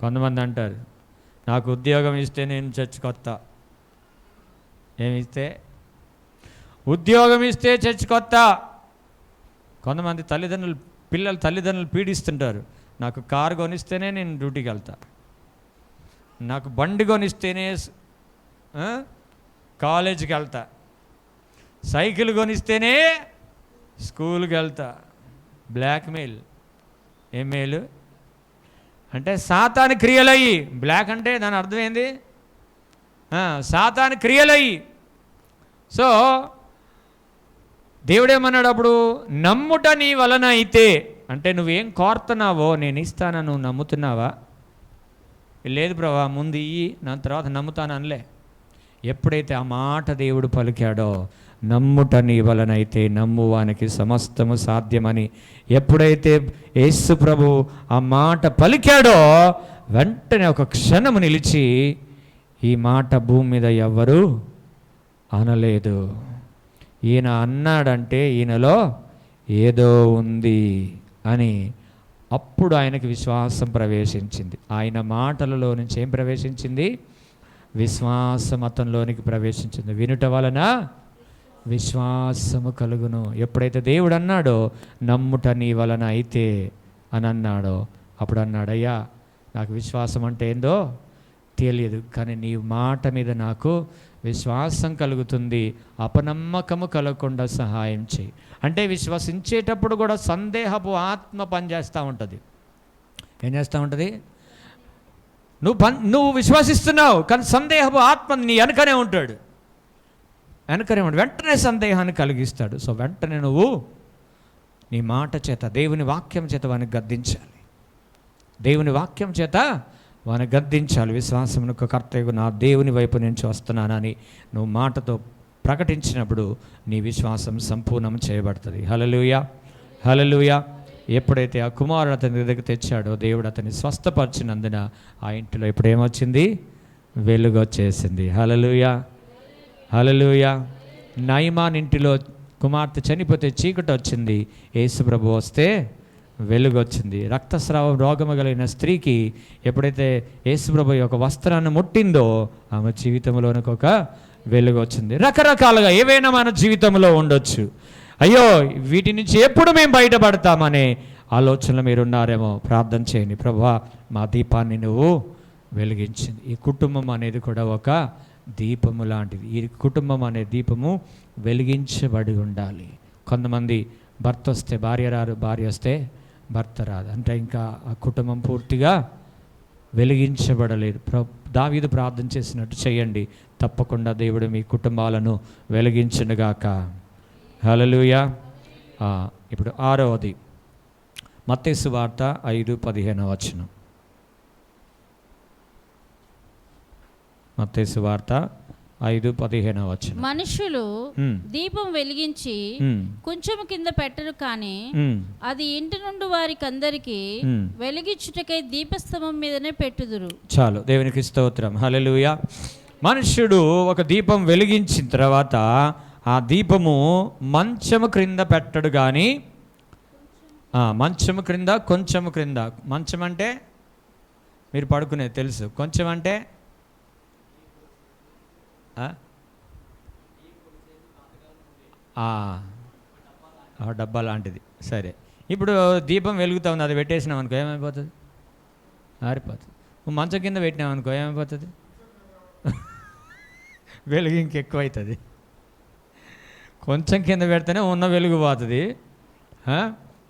కొంతమంది అంటారు, నాకు ఉద్యోగం ఇస్తే నేను చర్చికి వస్తా. ఏమిస్తే? ఉద్యోగం ఇస్తే చర్చికి వస్తా. కొంతమంది తల్లిదండ్రులు పీడిస్తుంటారు, నాకు కారు కొనిస్తేనే నేను డ్యూటీకి వెళ్తా, నాకు బండి కొనిస్తేనే కాలేజీకి వెళ్తా, సైకిల్ కొనిస్తేనే స్కూల్కి వెళ్తా. బ్లాక్మెయిల్. ఏం మెయిల్? అంటే సాతాను క్రియలయ్యి. బ్లాక్ అంటే దాని అర్థం ఏంది? సాతాను క్రియలయ్యి. సో దేవుడేమన్నాడు అప్పుడు? నమ్ముట నీ వలన అయితే. అంటే నువ్వేం కోరుతున్నావో నేను ఇస్తాను, నువ్వు నమ్ముతున్నావా? లేదు ప్రభా, ముందు ఇయ్యి, నా తర్వాత నమ్ముతాను అనలే. ఎప్పుడైతే ఆ మాట దేవుడు పలికాడో, నమ్ముట నీ వలనైతే నమ్మువానికి సమస్తము సాధ్యమని ఎప్పుడైతే యేసు ప్రభు ఆ మాట పలికాడో, వెంటనే ఒక క్షణము నిలిచి, ఈ మాట భూమి మీద ఎవ్వరూ అనలేదు. ఈయన అన్నాడంటే ఈయనలో ఏదో ఉంది అని అప్పుడు ఆయనకి విశ్వాసం ప్రవేశించింది. ఆయన మాటలలో నుంచి ఏం ప్రవేశించింది? విశ్వాసం అతనిలోనికి ప్రవేశించింది. వినుట వలన విశ్వాసము కలుగును. ఎప్పుడైతే దేవుడు అన్నాడో నమ్ముట నీ వలన అయితే అని అన్నాడో, అప్పుడు అన్నాడు, అయ్యా నాకు విశ్వాసం అంటే ఏందో తెలియదు, కానీ నీ మాట మీద నాకు విశ్వాసం కలుగుతుంది, అపనమ్మకము కలగకుండా సహాయం చేయి. అంటే విశ్వసించేటప్పుడు కూడా సందేహపు ఆత్మ పనిచేస్తూ ఉంటుంది. ఏం చేస్తూ ఉంటుంది? నువ్వు విశ్వసిస్తున్నావు, కానీ సందేహపు ఆత్మ నీ వెనకనే ఉంటాడు. వెంటనే సందేహాన్ని కలిగిస్తాడు. సో వెంటనే నువ్వు నీ మాట చేత, దేవుని వాక్యం చేత వాడిని గద్దించాలి. దేవుని వాక్యం చేత వాడిని గద్దించాలి. విశ్వాసమునకు కర్తయ్య నా దేవుని వైపు నుంచి వస్తున్నానని నువ్వు మాటతో ప్రకటించినప్పుడు నీ విశ్వాసం సంపూర్ణం చేయబడుతుంది. హల్లెలూయా, హల్లెలూయా. ఎప్పుడైతే ఆ కుమారుడు అతని దగ్గరికి తెచ్చాడో, దేవుడు అతన్ని స్వస్థపరిచినందున ఆ ఇంటిలో ఇప్పుడు ఏమొచ్చింది? వెలుగు వచ్చేసింది. హల్లెలూయా, హల్లెలూయా. నయమాన్ ఇంటిలో కుమార్తె చనిపోతే చీకటి వచ్చింది, యేసు ప్రభు వస్తే వెలుగు వచ్చింది. రక్తస్రావం రోగము కలిగిన స్త్రీకి ఎప్పుడైతే యేసు ప్రభు యొక్క వస్త్రాన్ని ముట్టిందో ఆమె జీవితంలోనికి ఒక వెలుగు వచ్చింది. రకరకాలుగా ఏవైనా మన జీవితంలో ఉండొచ్చు. అయ్యో వీటి నుంచి ఎప్పుడు మేము బయటపడతామనే ఆలోచనలు మీరున్నారేమో. ప్రార్థన చేయండి, ప్రభువా మా దీపాన్ని నువ్వు వెలిగించింది. ఈ కుటుంబం అనేది కూడా ఒక దీపము లాంటిది. ఈ కుటుంబం అనే దీపము వెలిగించబడి ఉండాలి. కొంతమంది భర్త వస్తే భార్య రారు, భార్య వస్తే భర్త రాదు, అంటే ఇంకా ఆ కుటుంబం పూర్తిగా వెలిగించబడలేదు. దావీదు ప్రార్థన చేసినట్టు చేయండి, తప్పకుండా దేవుడు మీ కుటుంబాలను వెలిగించునుగాక. హల్లెలూయా. ఇప్పుడు 6వది మత్తయి సువార్త 5:15. మత్తయి సువార్త 5:15. మనుషులు దీపం వెలిగించి కొంచెం కింద పెట్టరు, కానీ అది ఇంటి నుండి వారికి అందరికి వెలిగించుటకై దీపస్తంభం మీదనే పెట్టుదురు. చాలు, దేవునికి స్తోత్రం. హల్లెలూయా. మనుష్యుడు ఒక దీపం వెలిగించిన తర్వాత ఆ దీపము మంచము క్రింద పెట్టడు, కానీ మంచము క్రింద, కొంచెము క్రింద. మంచం అంటే మీరు పడుకునేది తెలుసు, కొంచెం అంటే డబ్బా లాంటిది. సరే, ఇప్పుడు దీపం వెలుగుతూ ఉంది, అది పెట్టేసినాం అనుకో ఏమైపోతుంది? ఆరిపోతుంది. మంచం కింద పెట్టినాం అనుకో ఏమైపోతుంది? వెలుగు ఇంకెక్కువ అవుతుంది. కొంచెం కింద పెడితేనే ఉన్న వెలుగు పోతుంది.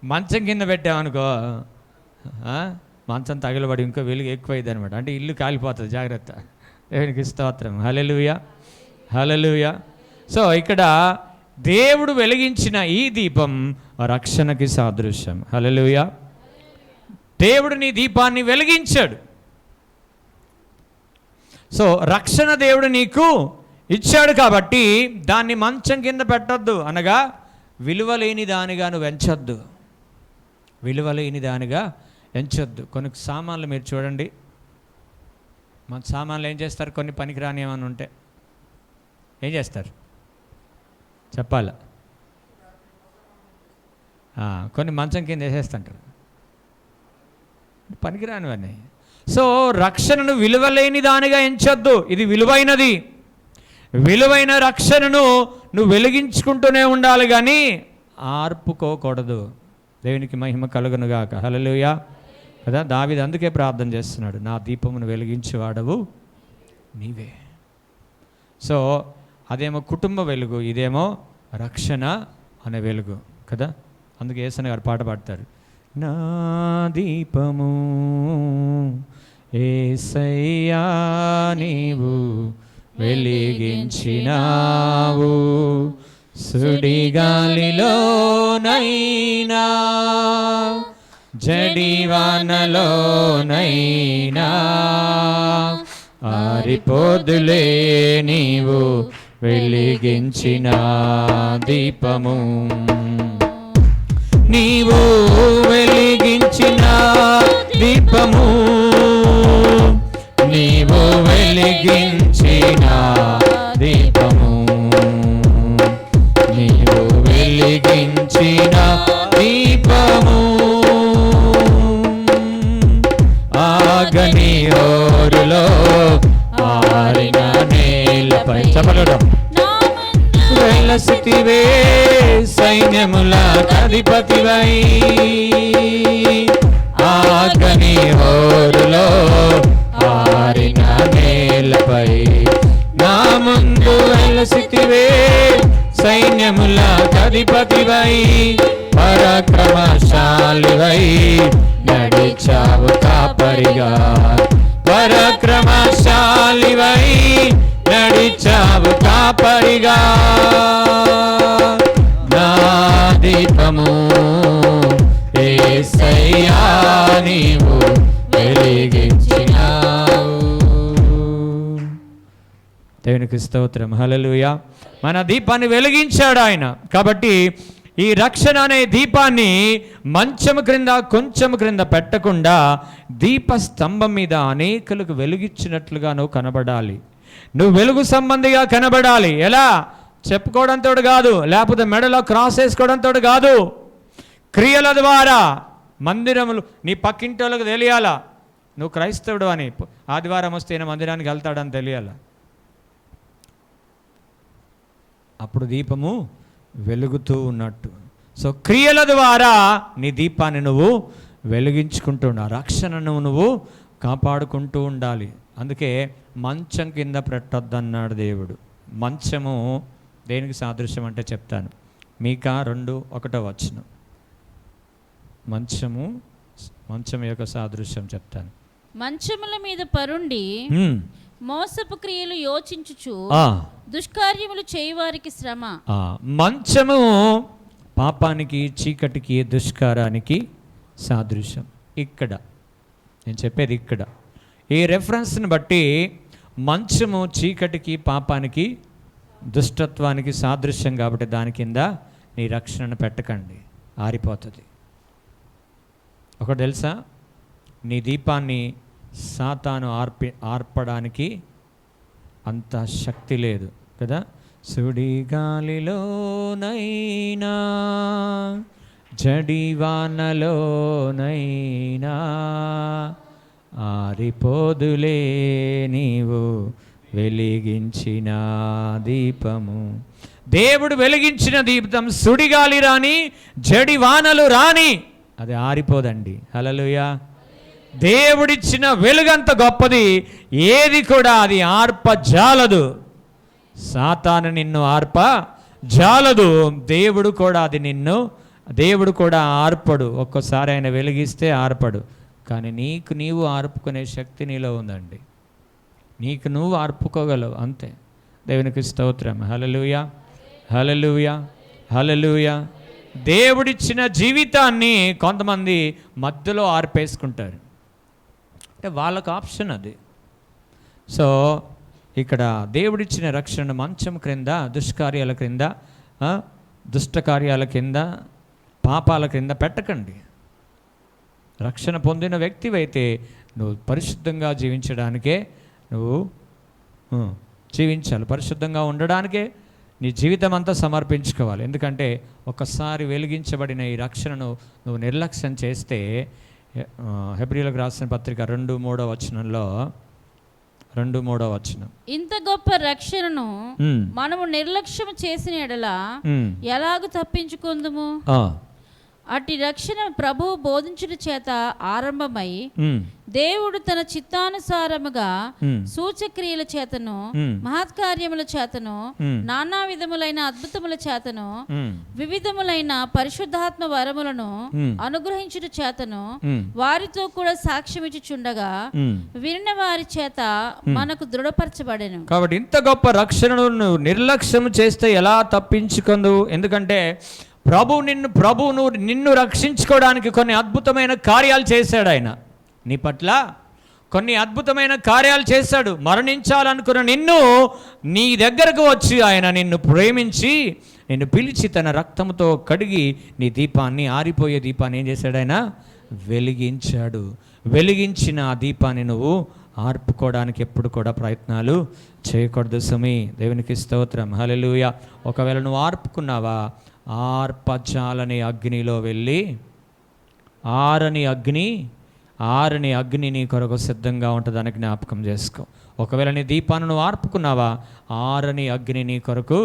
మంచం కింద పెట్టామనుకో మంచం తగిలబడి ఇంకో వెలుగు ఎక్కువైంది అనమాట. అంటే ఇల్లు కాలిపోతుంది. జాగ్రత్త. దేవునికి స్తోత్రం. హల్లెలూయా, హల్లెలూయా. సో ఇక్కడ దేవుడు వెలిగించిన ఈ దీపం రక్షణకి సాదృశ్యం. హల్లెలూయా. దేవుడు నీ దీపాన్ని వెలిగించాడు. సో రక్షణ దేవుడు నీకు ఇచ్చాడు కాబట్టి దాన్ని మంచం కింద పెట్టొద్దు, అనగా విలువలేని దానిగా నువ్వు ఎంచొద్దు. విలువలేని దానిగా ఎంచొద్దు. కొన్ని సామాన్లు మీరు చూడండి, మన సామాన్లు ఏం చేస్తారు? కొన్ని పనికిరాని ఏమైనా ఉంటే ఏం చేస్తారు చెప్పాల? కొన్ని మంచం కింద వేసేస్తుంటారు, పనికిరానివన్నీ. సో రక్షణను విలువలేని దానిగా ఎంచొద్దు. ఇది విలువైనది. విలువైన రక్షణను నువ్వు వెలిగించుకుంటూనే ఉండాలి, కానీ ఆర్పుకోకూడదు. దేవునికి మహిమ కలుగునుగాక. హల్లెలూయా కదా. దావీదు అందుకే ప్రార్థన చేస్తున్నాడు, నా దీపమును వెలిగించేవాడవు నీవే. సో అదేమో కుటుంబ వెలుగు, ఇదేమో రక్షణ అనే వెలుగు కదా. అందుకే యేసయ్య గారు పాట పాడతారు, నా దీపము యేసయ్యా నీవు వెలిగించినావు, సుడిగాలిలోనైనా జడివానలోనైనా ఆరిపోదులే నీవు వెలిగించిన దీపము. నీవు వెలిగించిన దీపము, నీవు వెలిగించిన దీపము, నీవు వెలిగించిన దీపము. ఆగని ఓరులో ఆరిన నేలపై చెప్పడం వెలసితివే సైన్యముల అధిపతివై. ఆగని ఓరులో ఆరిన నేలపై నా ముందు వెలసితివే సైన్యముల అధిపతివై. పరాక్రమశాలివై నడిచావు కాపరిగా, పరాక్రమశాలివై నడిచావు కాపరిగా. నా దీపము యేసయ్యా నీవు వెలిగించినావు. దేవునికి స్తోత్రం, హల్లెలూయా. మన దీపాన్ని వెలిగించాడు ఆయన. కాబట్టి ఈ రక్షణ అనే దీపాన్ని మంచము క్రింద కొంచెము క్రింద పెట్టకుండా దీపస్తంభం మీద అనేకులకు వెలుగిచ్చినట్లుగా నువ్వు కనబడాలి. నువ్వు వెలుగు సంబంధిగా కనబడాలి. ఎలా? చెప్పుకోవడంతో కాదు, లేకపోతే మెడలో క్రాస్ వేసుకోవడంతో కాదు, క్రియల ద్వారా. మందిరములు నీ పక్కింటి వాళ్ళకి తెలియాలా నువ్వు క్రైస్తవుడు అని. ఆదివారం వస్తే ఈయన మందిరానికి వెళ్తాడని తెలియాలా. అప్పుడు దీపము వెలుగుతూ ఉన్నట్టు. సో క్రియల ద్వారా నీ దీపాన్ని నువ్వు వెలిగించుకుంటూ ఉండాలి. రక్షణను నువ్వు కాపాడుకుంటూ ఉండాలి. అందుకే మంచం కింద పెట్టొద్దన్నాడు దేవుడు. మంచము దేనికి సాదృశ్యం అంటే చెప్తాను. మీకా 2:1 మంచం యొక్క సాదృశ్యం చెప్తాను. మంచముల మీద పరుండి మోసపు క్రియలు యోచించుచు దుష్కార్యములు చేయవారికి శ్రమ. మంచము పాపానికి, చీకటికి, దుష్కారానికి సాదృశ్యం. ఇక్కడ నేను చెప్పేది ఇక్కడ ఈ రెఫరెన్స్ని బట్టి మంచము చీకటికి, పాపానికి, దుష్టత్వానికి సాదృశ్యం. కాబట్టి దాని కింద నీ రక్షణను పెట్టకండి, ఆరిపోతుంది. ఒకటి తెలుసా, నీ దీపాన్ని సాతాను ఆర్పడానికి అంత శక్తి లేదు కదా. సుడిగాలిలోనైనా జడివానలోనైనా ఆరిపోదులే నీవు వెలిగించిన దీపము. దేవుడు వెలిగించిన దీపం సుడిగాలి రాని, జడివానలు రాని, అది ఆరిపోదండి. హల్లెలూయా. దేవుడిచ్చిన వెలుగంత గొప్పది, ఏది కూడా అది ఆర్పజాలదు. సాతాను నిన్ను ఆర్పజాలదు. దేవుడు కూడా ఆర్పడు. ఒక్కోసారి ఆయన వెలిగిస్తే ఆర్పడు, కానీ నీవు ఆర్పుకునే శక్తి నీలో ఉందండి. నీకు నువ్వు ఆర్పుకోగలవు, అంతే. దేవునికి స్తోత్రం. హల్లెలూయా, హల్లెలూయా, హల్లెలూయా. దేవుడిచ్చిన జీవితాన్ని కొంతమంది మధ్యలో ఆర్పేసుకుంటారు, అంటే వాళ్ళకు ఆప్షన్ అది. సో ఇక్కడ దేవుడిచ్చిన రక్షణ మంచం క్రింద, దుష్కార్యాల క్రింద, దుష్ట కార్యాల కింద, పాపాల క్రింద పెట్టకండి. రక్షణ పొందిన వ్యక్తివైతే నువ్వు పరిశుద్ధంగా జీవించడానికే నువ్వు జీవించాలి. పరిశుద్ధంగా ఉండడానికే నీ జీవితం అంతా సమర్పించుకోవాలి. ఎందుకంటే ఒకసారి వెలిగించబడిన ఈ రక్షణను నువ్వు నిర్లక్ష్యం చేస్తే, హెబ్రీయులకు రాసిన పత్రిక 2:3 ఇంత గొప్ప రక్షణను మనము నిర్లక్ష్యం చేసిన ఎడల ఎలాగ తప్పించుకుందుము? అట్టి రక్షణ ప్రభువు బోధించుట చేత ఆరంభమై దేవుడు తన చిత్తానుసారముగా సూచక్రియల చేతను మహత్కార్యముల చేతను నానా విధములైన అద్భుతముల చేతను వివిధములైన పరిశుద్ధాత్మ వరములను అనుగ్రహించుట చేతను వారితో కూడా సాక్ష్యమిచ్చుచుండగా వినిన వారి చేత మనకు దృఢపరచబడెను. కాబట్టి ఇంత గొప్ప రక్షణను నువ్వు నిర్లక్ష్యం చేస్తే ఎలా తప్పించుకుందు? ఎందుకంటే ప్రభువు నిన్ను రక్షించుకోవడానికి కొన్ని అద్భుతమైన కార్యాలు చేశాడు. ఆయన నీ పట్ల కొన్ని అద్భుతమైన కార్యాలు చేశాడు. మరణించాలనుకున్న నిన్ను నీ దగ్గరకు వచ్చి ఆయన నిన్ను ప్రేమించి నిన్ను పిలిచి తన రక్తంతో కడిగి నీ దీపాన్ని, ఆరిపోయే దీపాన్ని ఏం చేశాడు? ఆయన వెలిగించాడు. వెలిగించిన ఆ దీపాన్ని నువ్వు ఆర్పుకోవడానికి ఎప్పుడు కూడా ప్రయత్నాలు చేయకూడదు సుమి. దేవునికి స్తోత్రం, హల్లెలూయా. ఒకవేళ నువ్వు ఆర్పుకున్నావా, ఆర్పచాలని అగ్నిలో వెళ్ళి ఆరని అగ్ని నీ కొరకు సిద్ధంగా ఉంటుందని జ్ఞాపకం చేసుకో. ఒకవేళ నీ దీపాన్ని నువ్వు ఆర్పుకున్నావా, ఆరని అగ్ని నీ కొరకు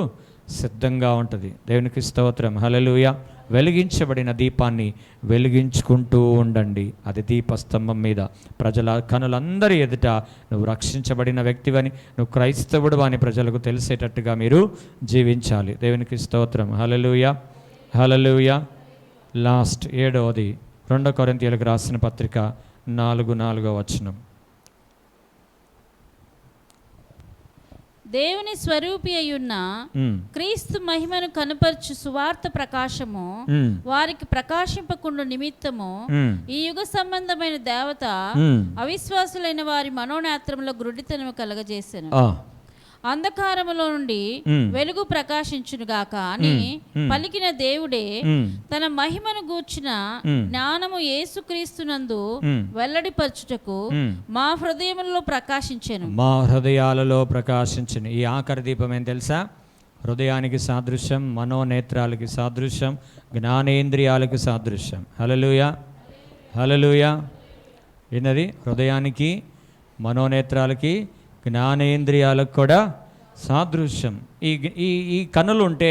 సిద్ధంగా ఉంటుంది. దేవునికి స్తోత్రం, హల్లెలూయా. వెలిగించబడిన దీపాన్ని వెలిగించుకుంటూ ఉండండి. అది దీపస్తంభం మీద ప్రజల కనులందరి ఎదుట నువ్వు రక్షించబడిన వ్యక్తివని, నువ్వు క్రైస్తవుడు అని ప్రజలకు తెలిసేటట్టుగా మీరు జీవించాలి. దేవునికి స్తోత్రం, హల్లెలూయా, హల్లెలూయా. లాస్ట్ 7వది 2 కొరింథీయులకు రాసిన పత్రిక 4:4 వచనం. దేవుని స్వరూపి అయ్యున్న క్రీస్తు మహిమను కనుపరచు సువార్త ప్రకాశము వారికి ప్రకాశింపకుండా నిమిత్తము ఈ యుగ సంబంధమైన దేవత అవిశ్వాసులైన వారి మనోనేత్రములో గ్రుడ్డితనము కలగజేసెను. అంధకారములో నుండి వెలుగు ప్రకాశించునుగాక అని పలికిన దేవుడే తన మహిమను గూర్చిన జ్ఞానము యేసుక్రీస్తునందు వెల్లడిపరచుటకు మా హృదయములలో ప్రకాశించెను. మా హృదయాలలో ప్రకాశించెను. ఈ ఆఖరి దీపం ఏం తెలుసా? హృదయానికి సాదృశ్యం, మనోనేత్రాలకి సాదృశ్యం, జ్ఞానేంద్రియాలకు సాదృశ్యం. హల్లెలూయా, హల్లెలూయా. విన్నది? హృదయానికి, మనోనేత్రాలకి, జ్ఞానేంద్రియాలకు కూడా సాదృశ్యం. ఈ కన్నులు ఉంటే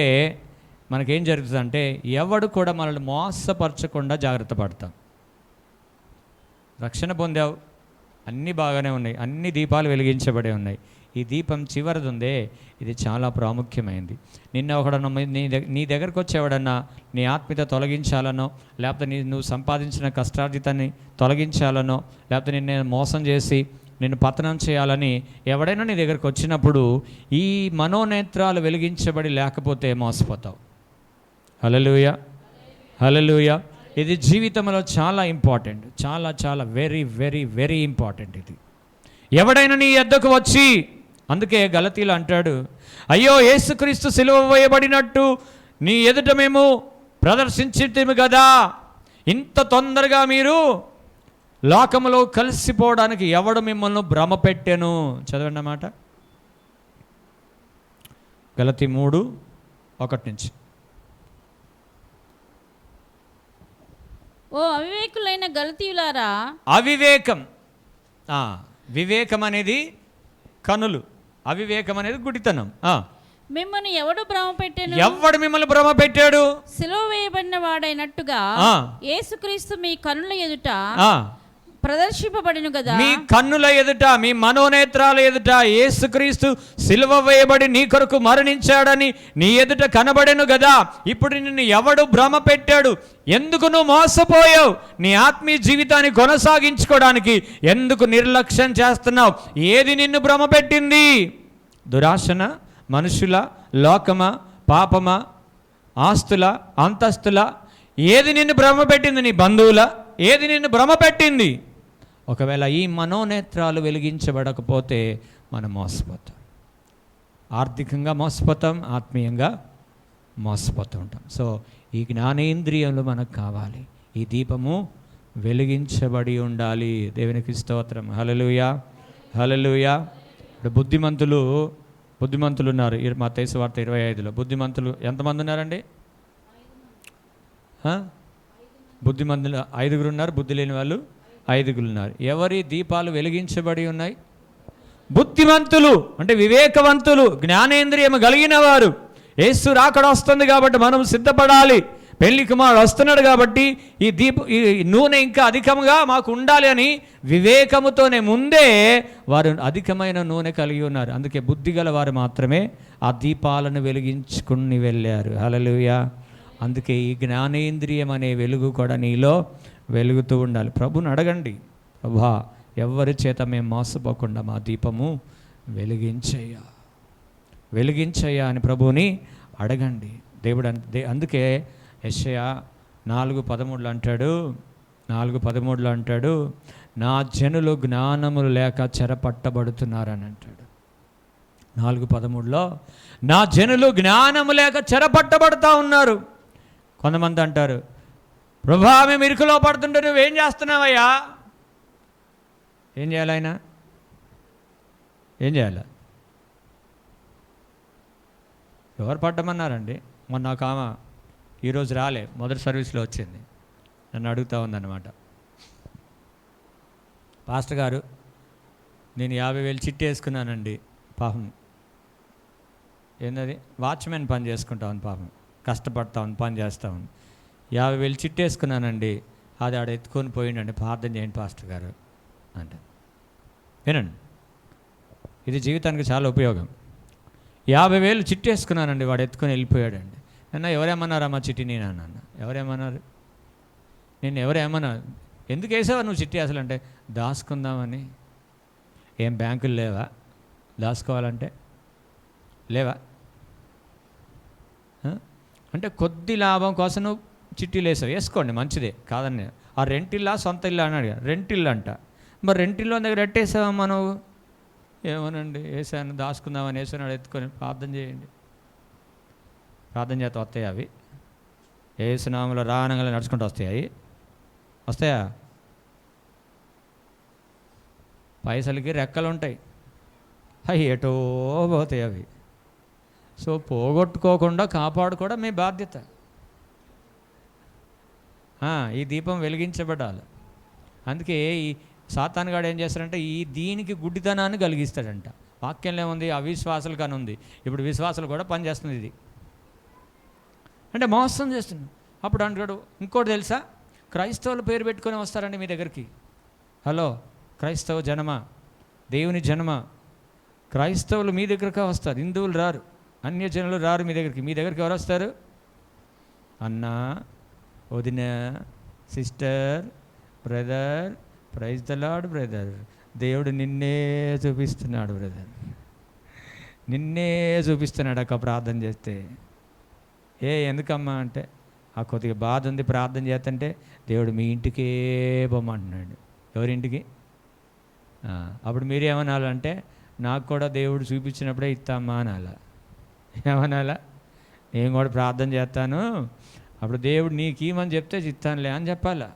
మనకేం జరుగుతుందంటే ఎవడు కూడా మనల్ని మోసపరచకుండా జాగ్రత్త పడతాం. రక్షణ పొందావు, అన్నీ బాగానే ఉన్నాయి, అన్ని దీపాలు వెలిగించబడి ఉన్నాయి. ఈ దీపం చివరిది ఉందే, ఇది చాలా ప్రాముఖ్యమైనది. నిన్న ఒకడన్నా నీ దగ్గరకు వచ్చేవాడన్నా నీ ఆత్మీయత తొలగించాలనో, లేకపోతే నువ్వు సంపాదించిన కష్టార్జితాన్ని తొలగించాలనో, లేకపోతే నిన్ను మోసం చేసి నిన్ను పతనం చేయాలని ఎవడైనా నీ దగ్గరకు వచ్చినప్పుడు ఈ మనోనేత్రాలు వెలిగించబడి లేకపోతే మోసపోతావు. హల్లెలూయా, హల్లెలూయా. ఇది జీవితంలో చాలా ఇంపార్టెంట్, చాలా చాలా వెరీ వెరీ వెరీ ఇంపార్టెంట్. ఇది ఎవడైనా నీ యొద్దకు వచ్చి, అందుకే గలతీలు అంటాడు, అయ్యో యేసుక్రీస్తు సిలువ వేయబడినట్టు నీ ఎదుట మేము ప్రదర్శించితిమి కదా, ఇంత తొందరగా మీరు లోకములో కలిసిపోవడానికి ఎవడు మిమ్మల్ని భ్రమ పెట్టెను? చదవండి అన్నమాట. గలతీ 3:1. ఓ అవివేకులైన గలతీయులారా. అవివేకం, వివేకం అనేది కనులు, అవివేకం అనేది గుడితనం. మిమ్మల్ని ఎవడు భ్రమ పెట్టాను? ఎవడు మిమ్మల్ని భ్రమ పెట్టాడు? సిలువ వేయబడిన వాడైనట్టుగా యేసుక్రీస్తు మీ కన్నుల ఎదుట ప్రదర్శింపబడిను కదా. మీ కన్నుల ఎదుట, మీ మనోనేత్రాల ఎదుట యేసుక్రీస్తు సిలువ వేయబడి నీ కొరకు మరణించాడని నీ ఎదుట కనబడెను కదా. ఇప్పుడు నిన్ను ఎవడు భ్రమ పెట్టాడు? ఎందుకు నువ్వు మోసపోయావు? నీ ఆత్మీయ జీవితాన్ని కొనసాగించుకోవడానికి ఎందుకు నిర్లక్ష్యం చేస్తున్నావు? ఏది నిన్ను భ్రమ పెట్టింది? దురాశన, మనుషుల, లోకమా, పాపమా, ఆస్తుల, అంతస్తుల? ఏది నిన్ను భ్రమ పెట్టింది? నీ బంధువుల? ఏది నిన్ను భ్రమ పెట్టింది? ఒకవేళ ఈ మనోనేత్రాలు వెలిగించబడకపోతే మనం మోసపోతాం. ఆర్థికంగా మోసపోతాం, ఆత్మీయంగా మోసపోతూ ఉంటాం. సో ఈ జ్ఞానేంద్రియాలు మనకు కావాలి. ఈ దీపము వెలిగించబడి ఉండాలి. దేవునికి స్తోత్రం, హల్లెలూయా, హల్లెలూయా. ఇప్పుడు బుద్ధిమంతులు ఉన్నారు. మత్తయి సువార్త 25లో బుద్ధిమంతులు ఎంతమంది ఉన్నారండి? బుద్ధిమంతులు 5 ఉన్నారు, బుద్ధి లేని వాళ్ళు 5 ఉన్నారు. ఎవరి దీపాలు వెలిగించబడి ఉన్నాయి? బుద్ధిమంతులు అంటే వివేకవంతులు, జ్ఞానేంద్రియము కలిగిన వారు. యేసు రాకడ వస్తుంది కాబట్టి మనం సిద్ధపడాలి. పెళ్లి కుమారుడు వస్తున్నాడు కాబట్టి ఈ నూనె ఇంకా అధికంగా మాకు ఉండాలి అని వివేకముతోనే ముందే వారు అధికమైన నూనె కలిగి ఉన్నారు. అందుకే బుద్ధిగల వారు మాత్రమే ఆ దీపాలను వెలిగించుకుని వెళ్ళారు. హల్లెలూయా. అందుకే ఈ జ్ఞానేంద్రియం అనే వెలుగు కూడా నీలో వెలుగుతూ ఉండాలి. ప్రభుని అడగండి, ప్రభా ఎవరి చేత మేము మోసపోకుండా మా దీపము వెలిగించయ్యా అని ప్రభువుని అడగండి. దేవుడు అందుకే యెషయా 4:13 అంటాడు, నా జనులు జ్ఞానములు లేక చెరపట్టబడుతున్నారని అంటాడు. 4:13లో నా జనులు జ్ఞానము లేక చెరపట్టబడుతూ ఉన్నారు. కొంతమంది అంటారు, ప్రభా మేము ఇరుకులో పడుతుంటే నువ్వేం చేస్తున్నావయ్యా? ఏం చేయాలి ఆయన? ఏం చేయాలి? ఎవరు పడ్డమన్నారండి? మొన్న ఒక ఆమె ఈరోజు రాలే, మొదటి సర్వీస్లో వచ్చింది, నన్ను అడుగుతూ ఉందన్నమాట. పాస్టర్ గారు నేను 50,000 చిట్టి వేసుకున్నానండి. పాపం ఏంటది, వాచ్మెన్ పని చేసుకుంటామని, పాపం కష్టపడతామని పని చేస్తామని 50,000 చిట్టి వేసుకున్నానండి, అది ఆడ ఎత్తుకొని పోయిండండి, ప్రార్థన చేయండి పాస్టర్ గారు అంటే. వినండి, ఇది జీవితానికి చాలా ఉపయోగం. 50,000 చిట్టి వేసుకున్నానండి, వాడు ఎత్తుకొని వెళ్ళిపోయాడండి. అన్న ఎవరేమన్నారా మా చిట్టి? నేను అన్న ఎవరేమన్నారు? నేను ఎవరేమన్నా? ఎందుకు వేసావా నువ్వు చిట్టి అసలు అంటే? దాచుకుందామని. ఏం బ్యాంకులు లేవా దాచుకోవాలంటే? లేవా? అంటే కొద్ది లాభం కోసం నువ్వు చిట్టీలు వేసావు, వేసుకోండి మంచిదే కాదని. ఆ రెంటిల్లా సొంత ఇల్లు అన్నాడు, రెంటిల్లు అంట. మరి రెంటిల్లో దగ్గర ఎట్టేసావమ్మా నువ్వు? ఏమోనండి వేసాను, దాచుకుందామని వేసాను, ఎత్తుకొని ప్రార్థన చేయండి. ప్రార్థన చేత వస్తాయి అవి? ఏసునామములో రానంగా నడుచుకుంటూ వస్తాయా? పైసలకి రెక్కలు ఉంటాయి, అవి ఎటో పోతాయి అవి. సో పోగొట్టుకోకుండా కాపాడుకోవడం మీ బాధ్యత. ఈ దీపం వెలిగించబడాలి. అందుకే ఈ సాతానుగాడు ఏం చేస్తాడంటే దీనికి గుడ్డితనాన్ని కలిగిస్తాడంట. వాక్యంలో ఏముంది? అవిశ్వాసాలు కానీ ఉంది. ఇప్పుడు విశ్వాసాలు కూడా పనిచేస్తుంది. ఇది అంటే మోసం చేస్తుంది. అప్పుడు అంటాడు ఇంకోటి తెలుసా, క్రైస్తవులు పేరు పెట్టుకొని వస్తారండి మీ దగ్గరికి. హలో క్రైస్తవ జనమా, దేవుని జనమా, క్రైస్తవులు మీ దగ్గరకే వస్తారు, హిందువులు రారు, అన్యజనులు రారు మీ దగ్గరికి. మీ దగ్గరికి ఎవరు వస్తారు? అన్న, వదిన, sister, brother, praise the lord brother, దేవుడు నిన్నే చూపిస్తున్నాడు బ్రదర్, నిన్నే చూపిస్తున్నాడు అక్క ప్రార్థన చేస్తే. ఎందుకమ్మా అంటే ఆ కొద్దిగా బాధ ఉంది ప్రార్థన చేస్తుంటే దేవుడు మీ ఇంటికే పొమ్మంటున్నాడు. ఎవరింటికి? అప్పుడు మీరేమనాలంటే నాకు కూడా దేవుడు చూపించినప్పుడే ఇస్తామా అనాలా? ఏమనాలా? నేను కూడా ప్రార్థన చేస్తాను, అప్పుడు దేవుడు నీకు ఇవ్వమని చెప్తే ఇస్తానులే అని చెప్పాలా?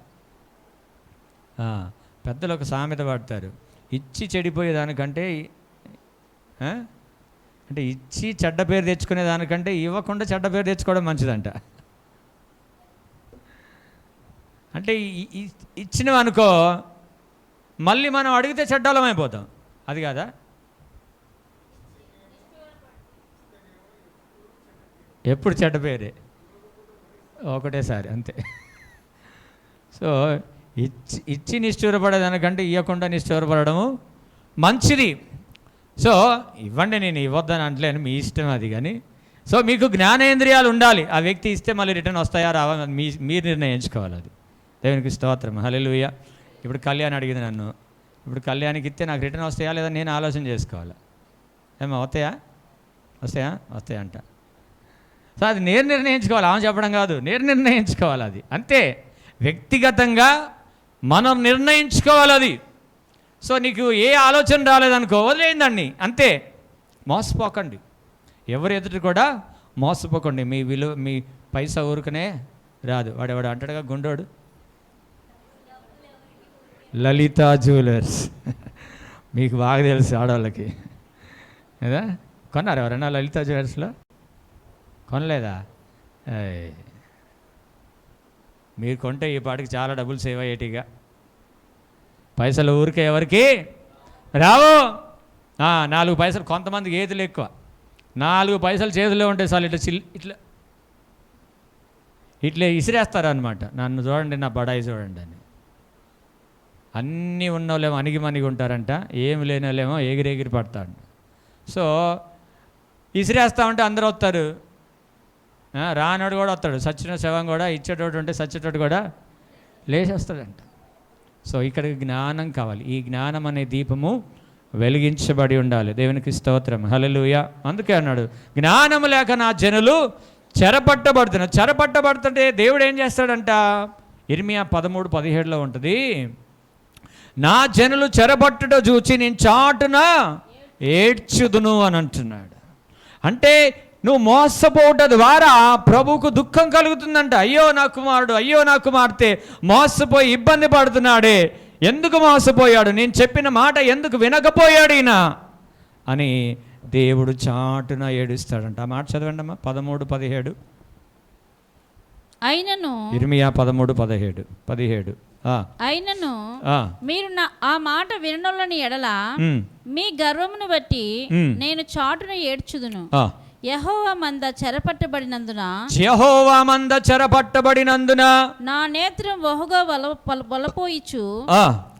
పెద్దలు ఒక సామెత పడతారు, ఇచ్చి చెడిపోయేదానికంటే అంటే ఇచ్చి చెడ్డ పేరు తెచ్చుకునే దానికంటే ఇవ్వకుండా చెడ్డ పేరు తెచ్చుకోవడం మంచిదంట. అంటే ఇచ్చినవనుకో మళ్ళీ మనం అడిగితే చెడ్డలం అయిపోతాం. అది కాదా? ఎప్పుడు చెడ్డ పేరే, ఒకటేసారి అంతే. సో ఇచ్చి నిష్ఠూరపడేదానికంటే ఇవ్వకుండా నిష్ఠూరపడము మంచిది. సో ఇవ్వండి, నేను ఇవ్వద్దని అంటలేను, మీ ఇష్టం అది. కానీ సో మీకు జ్ఞానేంద్రియాలు ఉండాలి. ఆ వ్యక్తి ఇస్తే మళ్ళీ రిటర్న్ వస్తాయా రావా మీరు నిర్ణయించుకోవాలి. అది దేవునికి స్తోత్రం, హల్లెలూయా. ఇప్పుడు కళ్యాణ్ అడిగింది నన్ను, ఇప్పుడు కళ్యాణ్కి ఇస్తే నాకు రిటర్న్ వస్తాయా లేదా నేను ఆలోచన చేసుకోవాలి. ఏమో వస్తాయా అంట. సో అది నేను నిర్ణయించుకోవాలి, ఆమె చెప్పడం కాదు, నేను నిర్ణయించుకోవాలి. అది అంతే, వ్యక్తిగతంగా మనం నిర్ణయించుకోవాలి అది. సో నీకు ఏ ఆలోచన రాలేదనుకో వదిలేయండి, అంతే. మోసపోకండి, ఎవరు ఎదుటి కూడా మోసపోకండి. మీ పైసా ఊరుకనే రాదు. వాడెవడు అంటాడుగా గుండోడు, లలిత జ్యువెలర్స్ మీకు బాగా తెలుసు ఆడవాళ్ళకి కదా. కొన్నారు ఎవరన్నా లలిత జ్యువెలర్స్లో? కొనలేదా? మీరు కొంటే ఈ పాటికి చాలా డబ్బులు సేవ్ అయ్యేటిగా. పైసలు ఊరికే ఎవరికి రావు. 4 పైసలు, కొంతమందికి ఏతులు ఎక్కువ, 4 పైసలు చేతిలో ఉంటే చాలు ఇట్లా ఇట్లా ఇసిరేస్తారనమాట, నన్ను చూడండి, నా బడాయి చూడండి అని. అన్నీ ఉన్నోళ్ళేమో అణిగి మణిగి ఉంటారంట, ఏమి లేని వాళ్ళేమో ఎగిరెగిరి పడతాడు. సో ఇసిరేస్తా ఉంటే అందరూ వస్తారు, రానోడు కూడా వస్తాడు, సచ్చిన శవం కూడా, ఇచ్చేటోడు ఉంటే సచ్చేటోడు కూడా లేచేస్తాడంట. సో ఇక్కడ జ్ఞానం కావాలి. ఈ జ్ఞానం అనే దీపము వెలిగించబడి ఉండాలి. దేవునికి స్తోత్రం, హల్లెలూయా. అందుకే అన్నాడు, జ్ఞానము లేక నా జనులు చెరపట్టబడుతున్నారు. చెరపట్టబడుతుంటే దేవుడు ఏం చేస్తాడంట? ఇర్మియా 13:17 ఉంటుంది, నా జనులు చెరపట్టుట చూచి నేను చాటున ఏడ్చుదును అని అంటున్నాడు. అంటే నువ్వు మోసపోవట ద్వారా ప్రభువుకు దుఃఖం కలుగుతుందంట. అయ్యో నా కుమారుడు, అయ్యో నా కుమార్తె మోసపోయి ఇబ్బంది పడుతున్నాడే, ఎందుకు మోసపోయాడు, నేను చెప్పిన మాట ఎందుకు వినకపోయాడు ఈయన అని దేవుడు చాటున ఏడుస్తాడంట. ఆ మాట చదవండి అమ్మా, 13:17. అయినను ఇర్మియా 13:17. అయినను మీరు ఆ మాట విననొల్లని ఎడల మీ గర్వమును బట్టి నేను చాటున ఏడ్చుదును. యెహోవా మంద చెరపట్టబడినందున నా నేత్రం బహుగా వలపోయిచు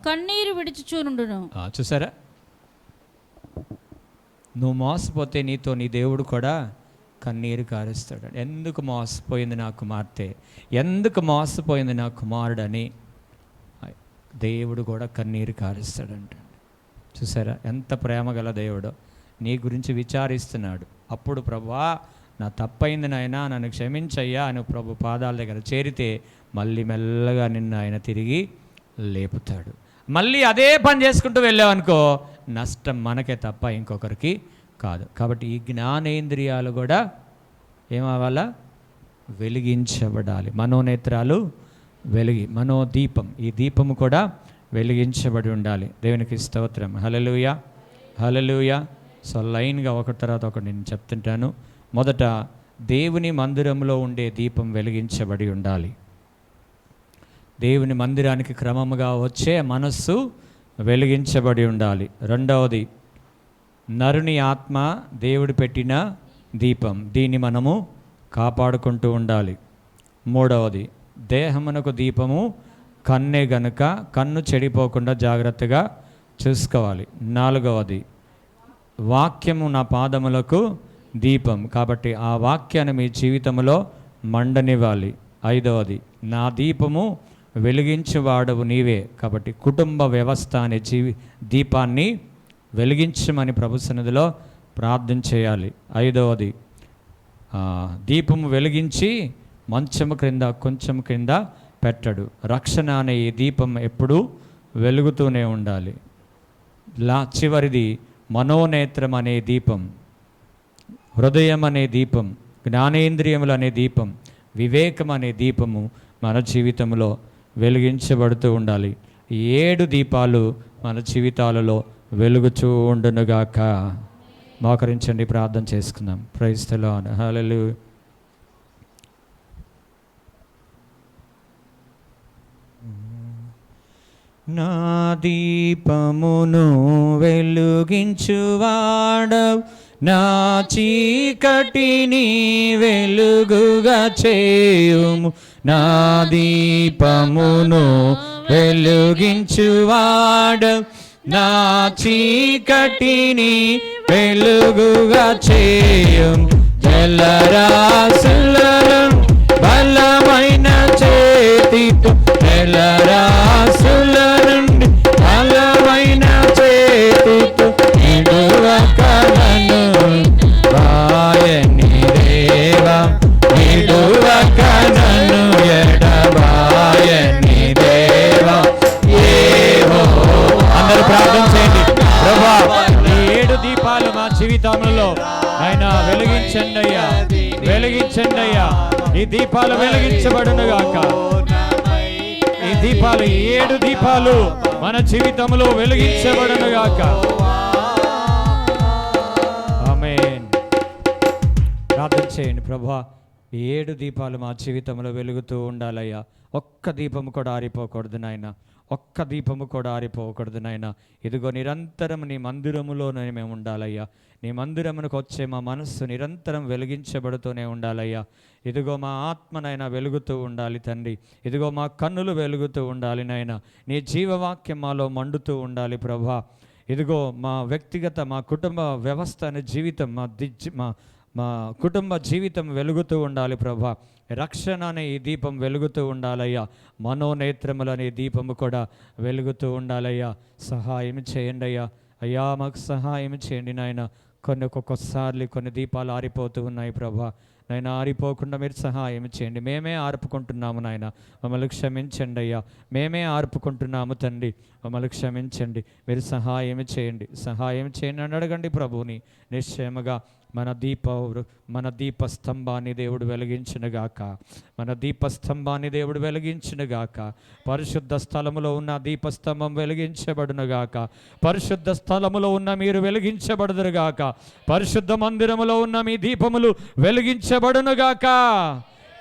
కన్నీరు విడుచుచునుండును. చూసారా, నువ్వు మోసపోతే నీతో నీ దేవుడు కూడా కన్నీరు కారుస్తాడు. ఎందుకు మోసపోయింది నా కుమార్తె, ఎందుకు మోసపోయింది నా కుమారుడని దేవుడు కూడా కన్నీరు కారుస్తాడంట. చూసారా ఎంత ప్రేమ గల దేవుడో, నీ గురించి విచారిస్తున్నాడు. అప్పుడు ప్రభువా నా తప్పైంది నాయనా, నన్ను క్షమించయ్యా అని ప్రభు పాదాల దగ్గర చేరితే మళ్ళీ మెల్లగా నిన్ను ఆయన తిరిగి లేపుతాడు. మళ్ళీ అదే పని చేసుకుంటూ వెళ్ళావనుకో నష్టం మనకే తప్ప ఇంకొకరికి కాదు. కాబట్టి ఈ జ్ఞానేంద్రియాలు కూడా ఏమవ్వాలా? వెలిగించబడాలి. మనోనేత్రాలు మనోదీపం, ఈ దీపము కూడా వెలిగించబడి ఉండాలి. దేవునికి స్తోత్రం, హల్లెలూయా, హల్లెలూయా. సో లైన్గా ఒకటి తర్వాత ఒకటి నేను చెప్తుంటాను. మొదట దేవుని మందిరంలో ఉండే దీపం వెలిగించబడి ఉండాలి. దేవుని మందిరానికి క్రమముగా వచ్చే మనస్సు వెలిగించబడి ఉండాలి. రెండవది నరుని ఆత్మ దేవుడు పెట్టిన దీపం, దీన్ని మనము కాపాడుకుంటూ ఉండాలి. మూడవది దేహమునకు దీపము కన్నే గనుక కన్ను చెడిపోకుండా జాగ్రత్తగా చూసుకోవాలి. నాలుగవది వాక్యము నా పాదములకు దీపం, కాబట్టి ఆ వాక్యాన్ని మీ జీవితంలో మండనివ్వాలి. ఐదవది నా దీపము వెలిగించువాడవు నీవే, కాబట్టి కుటుంబ వ్యవస్థ అనే దీపాన్ని వెలిగించమని ప్రభు సన్నిధిలో ప్రార్థన చేయాలి. ఐదవది దీపము వెలిగించి మంచము క్రింద కొంచెం క్రింద పెట్టడు. రక్షణ అనే ఈ దీపం ఎప్పుడూ వెలుగుతూనే ఉండాలి. చివరిది మనోనేత్రం అనే దీపం, హృదయం అనే దీపం, జ్ఞానేంద్రియములు అనే దీపం, వివేకం అనే దీపము మన జీవితంలో వెలిగించబడుతూ ఉండాలి. 7 దీపాలు మన జీవితాలలో వెలుగుచూ ఉండునుగాక. మోకరించండి, ప్రార్థన చేసుకుందాం. ప్రైజ్ ది లార్డ్, హల్లెలూయా. నా దీపమును వెలుగించువాడవు, నా చీకటిని వెలుగుగా చేయుము. నా దీపమును వెలుగించువాడవు, నా చీకటిని వెలుగుగా చేయుము. జలరాశులను బలమైన చేతితో, జలరాశుల నుండి బలమైన చేతితో ఇడువక నన్ను బాయని దేవా, ఇడువక నన్ను ఎడబాయని దేవా. అందరూ ప్రార్థన చేయండి. ప్రభువా, ఈ 7 దీపాలు మా జీవితంలో ఆయన వెలిగించండి అయ్యా, వెలిగించండి అయ్యా. ఈ దీపాలు వెలిగించబడునుగాక. ఈ దీపాలు, 7 దీపాలు మన జీవితంలో వెలిగించబడునుగాక. ఆమేన్. ప్రార్థన చేయండి. ప్రభువా, 7 దీపాలు మా జీవితంలో వెలుగుతూ ఉండాలయ్యా. ఒక్క దీపం కూడా ఆరిపోకూడదు నాయన. ఒక్క దీపము కూడా ఆరిపోకూడదు నాయన. ఇదిగో నిరంతరం నీ మందిరములోనే మేము ఉండాలయ్యా. నీ మందిరమునకు వచ్చే మా మనస్సు నిరంతరం వెలిగించబడుతూనే ఉండాలయ్యా. ఇదిగో మా ఆత్మనైనా వెలుగుతూ ఉండాలి తండ్రి. ఇదిగో మా కన్నులు వెలుగుతూ ఉండాలి నాయన. నీ జీవవాక్యం మాలో మండుతూ ఉండాలి ప్రభా. ఇదిగో మా వ్యక్తిగత, మా కుటుంబ వ్యవస్థ అనే జీవితం, మా కుటుంబ జీవితం వెలుగుతూ ఉండాలి ప్రభా. రక్షణ అనే ఈ దీపం వెలుగుతూ ఉండాలయ్యా. మనోనేత్రములు అనే దీపము కూడా వెలుగుతూ ఉండాలయ్యా. సహాయం చేయండి అయ్యా. అయ్యా మాకు సహాయం చేయండి నాయన. ఒక్కొక్కసార్లు కొన్ని దీపాలు ఆరిపోతూ ఉన్నాయి ప్రభా. నాయన ఆరిపోకుండా మీరు సహాయం చేయండి. మేమే ఆర్పుకుంటున్నాము నాయన, మమ్మల్ని క్షమించండి అయ్యా. మేమే ఆర్పుకుంటున్నాము తండ్రి, మమ్మల్ని క్షమించండి. మీరు సహాయం చేయండి అని అడగండి ప్రభువుని. నిశ్చయముగా మన దీపస్తంభాన్ని దేవుడు వెలిగించునుగాక. మన దీపస్తంభాన్ని దేవుడు వెలిగించునుగాక. పరిశుద్ధ స్థలములో ఉన్న దీపస్తంభం వెలిగించబడునుగాక. పరిశుద్ధ స్థలములో ఉన్న మీరు వెలిగించబడుదురుగాక. పరిశుద్ధ మందిరములో ఉన్న మీ దీపములు వెలిగించబడునుగాక.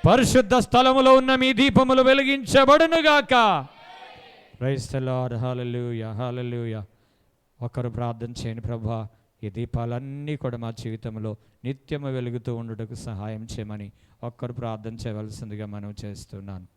పరిశుద్ధ స్థలములో ఉన్న మీ దీపములు వెలిగించబడునుగాక. Praise the Lord. Hallelujah, hallelujah. ఒకరు ప్రార్థన చేయండి. ప్రభా, ఈ దీపాలన్నీ కూడా మా జీవితంలో నిత్యము వెలుగుతూ ఉండుటకు సహాయం చేయమని ఒక్కరు ప్రార్థన చేయవలసిందిగా మనం చేస్తున్నాను.